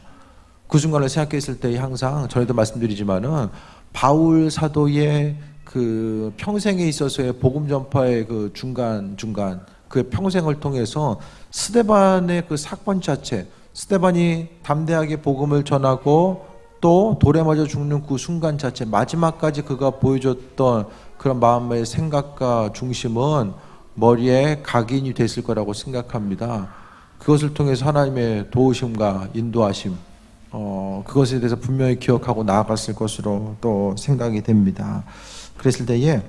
그 순간을 생각했을 때 항상 전에도 말씀드리지만은 바울 사도의 그 평생에 있어서의 복음 전파의 그 중간 그 평생을 통해서 스데반의 그 사건 자체, 스데반이 담대하게 복음을 전하고 또 돌에 맞아 죽는 그 순간 자체, 마지막까지 그가 보여줬던 그런 마음의 생각과 중심은 머리에 각인이 됐을 거라고 생각합니다. 그것을 통해서 하나님의 도우심과 인도하심, 그것에 대해서 분명히 기억하고 나아갔을 것으로 또 생각이 됩니다. 그랬을 때에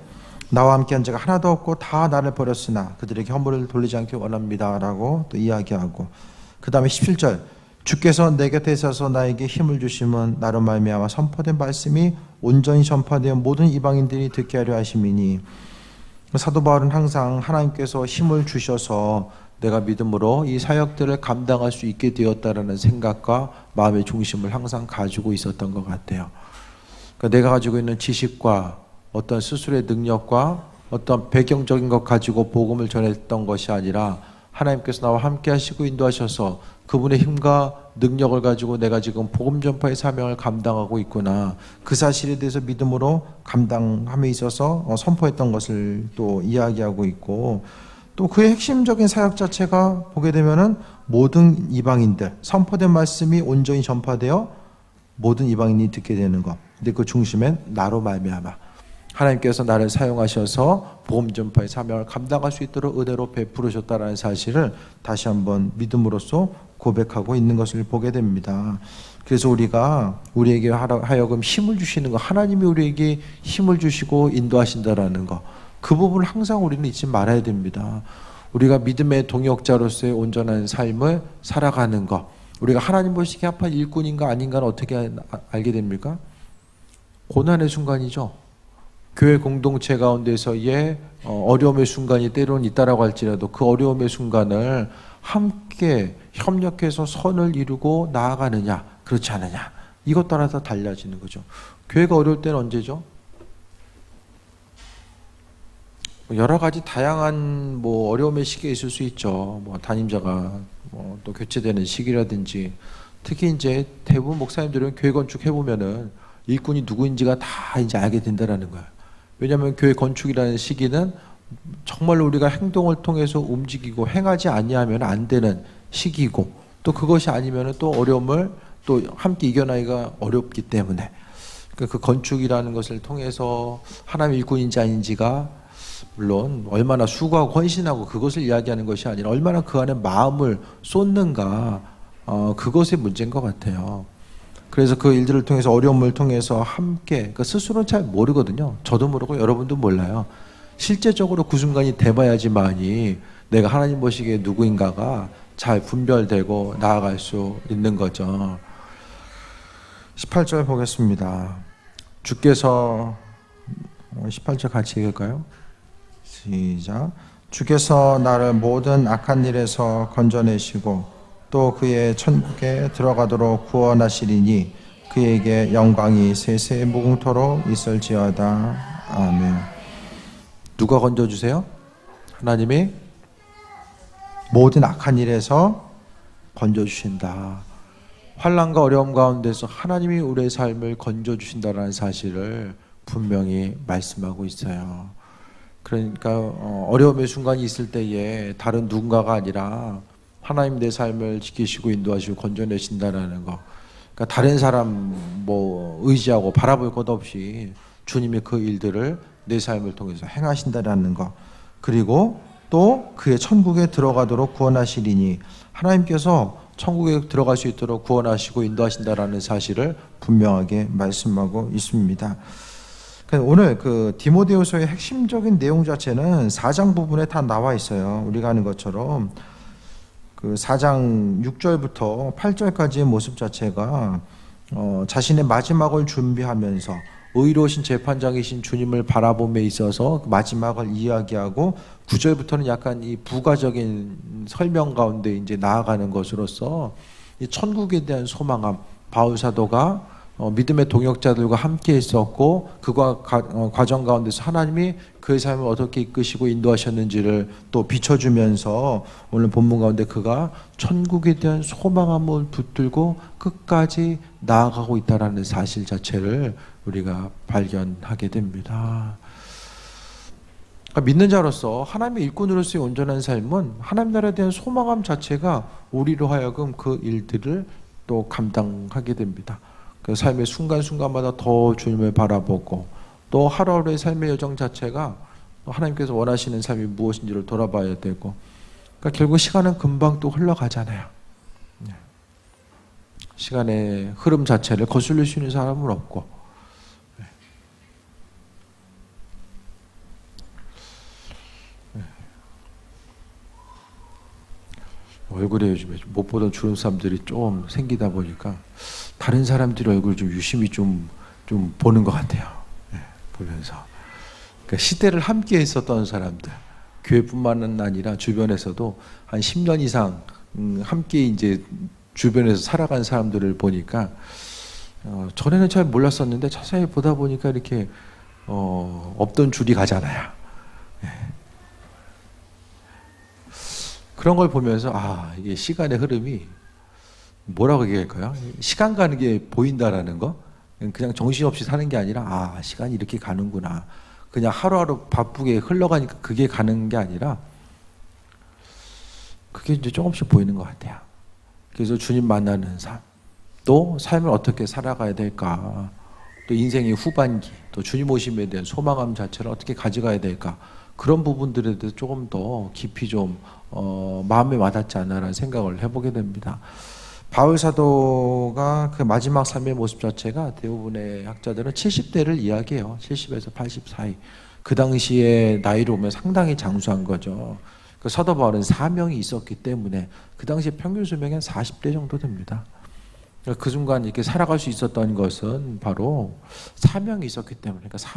나와 함께한 자가 하나도 없고 다 나를 버렸으나 그들에게 허물을 돌리지 않길 원합니다 라고 또 이야기하고, 그 다음에 17절 주께서 내 곁에 있어서 나에게 힘을 주심은 나로 말미암아 선포된 말씀이 온전히 전파되어 모든 이방인들이 듣게 하려 하심이니, 사도 바울은 항상 하나님께서 힘을 주셔서 내가 믿음으로 이 사역들을 감당할 수 있게 되었다라는 생각과 마음의 중심을 항상 가지고 있었던 것 같아요. 그러니까 내가 가지고 있는 지식과 어떤 스스로의 능력과 어떤 배경적인 것 가지고 복음을 전했던 것이 아니라 하나님께서 나와 함께 하시고 인도하셔서 그분의 힘과 능력을 가지고 내가 지금 복음 전파의 사명을 감당하고 있구나, 그 사실에 대해서 믿음으로 감당함에 있어서 선포했던 것을 또 이야기하고 있고, 또 그의 핵심적인 사역 자체가 보게 되면은 모든 이방인들, 선포된 말씀이 온전히 전파되어 모든 이방인이 듣게 되는 것. 근데 그 중심엔 나로 말미암아 하나님께서 나를 사용하셔서 복음 전파의 사명을 감당할 수 있도록 은혜로 베풀으셨다라는 사실을 다시 한번 믿음으로써 고백하고 있는 것을 보게 됩니다. 그래서 우리가 우리에게 하여금 힘을 주시는 것, 하나님이 우리에게 힘을 주시고 인도하신다라는 것, 그 부분을 항상 우리는 잊지 말아야 됩니다. 우리가 믿음의 동역자로서의 온전한 삶을 살아가는 것, 우리가 하나님 보시기에 합한 일꾼인가 아닌가는 어떻게 알게 됩니까? 고난의 순간이죠. 교회 공동체 가운데서의 어려움의 순간이 때로는 있다라고 할지라도 그 어려움의 순간을 함께 협력해서 선을 이루고 나아가느냐 그렇지 않느냐, 이것 따라서 달라지는 거죠. 교회가 어려울 때는 언제죠? 여러 가지 다양한 어려움의 시기가 있을 수 있죠. 담임자가 또 교체되는 시기라든지, 특히 이제 대부분 목사님들은 교회 건축해 보면은 일꾼이 누구인지가 다 이제 알게 된다라는 거예요. 왜냐하면 교회 건축이라는 시기는 정말로 우리가 행동을 통해서 움직이고 행하지 아니하면 안 되는 시기고, 또 그것이 아니면 또 어려움을 또 함께 이겨나기가 어렵기 때문에, 그 건축이라는 것을 통해서 하나님의 일꾼인지 아닌지가 물론 얼마나 수고하고 헌신하고 그것을 이야기하는 것이 아니라 얼마나 그 안에 마음을 쏟는가, 그것의 문제인 것 같아요. 그래서 그 일들을 통해서 어려움을 통해서 함께, 스스로는 잘 모르거든요. 저도 모르고 여러분도 몰라요. 실제적으로 그 순간이 돼봐야지만이 내가 하나님 보시기에 누구인가가 잘 분별되고 나아갈 수 있는 거죠. 18절 보겠습니다. 주께서 18절 같이 읽을까요? 시작. 주께서 나를 모든 악한 일에서 건져내시고 또 그의 천국에 들어가도록 구원하시리니 그에게 영광이 세세 무궁토록 있을지어다. 아멘. 누가 건져주세요? 하나님이 모든 악한 일에서 건져주신다. 환난과 어려움 가운데서 하나님이 우리의 삶을 건져주신다는 사실을 분명히 말씀하고 있어요. 그러니까 어려움의 순간이 있을 때에 다른 누군가가 아니라 하나님 내 삶을 지키시고 인도하시고 건져내신다는 거, 그러니까 다른 사람 의지하고 바라볼 것 없이 주님이 그 일들을 내 삶을 통해서 행하신다라는 거, 그리고 또 그의 천국에 들어가도록 구원하시리니 하나님께서 천국에 들어갈 수 있도록 구원하시고 인도하신다라는 사실을 분명하게 말씀하고 있습니다. 오늘 그 디모데후서의 핵심적인 내용 자체는 4장 부분에 다 나와 있어요. 우리가 아는 것처럼 그 4장 6절부터 8절까지의 모습 자체가 자신의 마지막을 준비하면서 의로우신 재판장이신 주님을 바라봄에 있어서 마지막을 이야기하고 9절부터는 약간 이 부가적인 설명 가운데 이제 나아가는 것으로서 이 천국에 대한 소망함, 바울 사도가 믿음의 동역자들과 함께 있었고 그와 과정 가운데서 하나님이 그의 삶을 어떻게 이끄시고 인도하셨는지를 또 비춰주면서 오늘 본문 가운데 그가 천국에 대한 소망함을 붙들고 끝까지 나아가고 있다라는 사실 자체를 우리가 발견하게 됩니다. 믿는 자로서 하나님의 일꾼으로서의 온전한 삶은 하나님 나라에 대한 소망함 자체가 우리로 하여금 그 일들을 또 감당하게 됩니다. 그 삶의 순간순간마다 더 주님을 바라보고 또 하루하루의 삶의 여정 자체가 하나님께서 원하시는 삶이 무엇인지를 돌아봐야 되고, 그러니까 결국 시간은 금방 또 흘러가잖아요. 시간의 흐름 자체를 거슬릴 수 있는 사람은 없고, 얼굴에 요즘에 못 보던 주름살들이 좀 생기다 보니까 다른 사람들의 얼굴을 좀 유심히 좀 보는 것 같아요. 보면서. 그러니까 시대를 함께 했었던 사람들, 교회뿐만은 아니라 주변에서도 한 10년 이상 함께 이제 주변에서 살아간 사람들을 보니까 전에는 잘 몰랐었는데 자세히 보다 보니까 이렇게 없던 줄이 가잖아요. 그런 걸 보면서 이게 시간의 흐름이 뭐라고 얘기할까요? 시간 가는 게 보인다라는 거? 그냥 정신없이 사는 게 아니라 시간이 이렇게 가는구나. 그냥 하루하루 바쁘게 흘러가니까 그게 가는 게 아니라 그게 이제 조금씩 보이는 것 같아요. 그래서 주님 만나는 삶, 또 삶을 어떻게 살아가야 될까, 또 인생의 후반기, 또 주님 오심에 대한 소망함 자체를 어떻게 가져가야 될까, 그런 부분들에 대해서 조금 더 깊이 좀 마음에 와닿지 않나라는 생각을 해보게 됩니다. 바울 사도가 그 마지막 삶의 모습 자체가 대부분의 학자들은 70대를 이야기해요. 70에서 80 사이. 그 당시에 나이로 보면 상당히 장수한 거죠. 그 사도 바울은 사명이 있었기 때문에 그 당시 평균 수명이 한 40대 정도 됩니다. 그 순간 이렇게 살아갈 수 있었던 것은 바로 사명이 있었기 때문에, 그러니까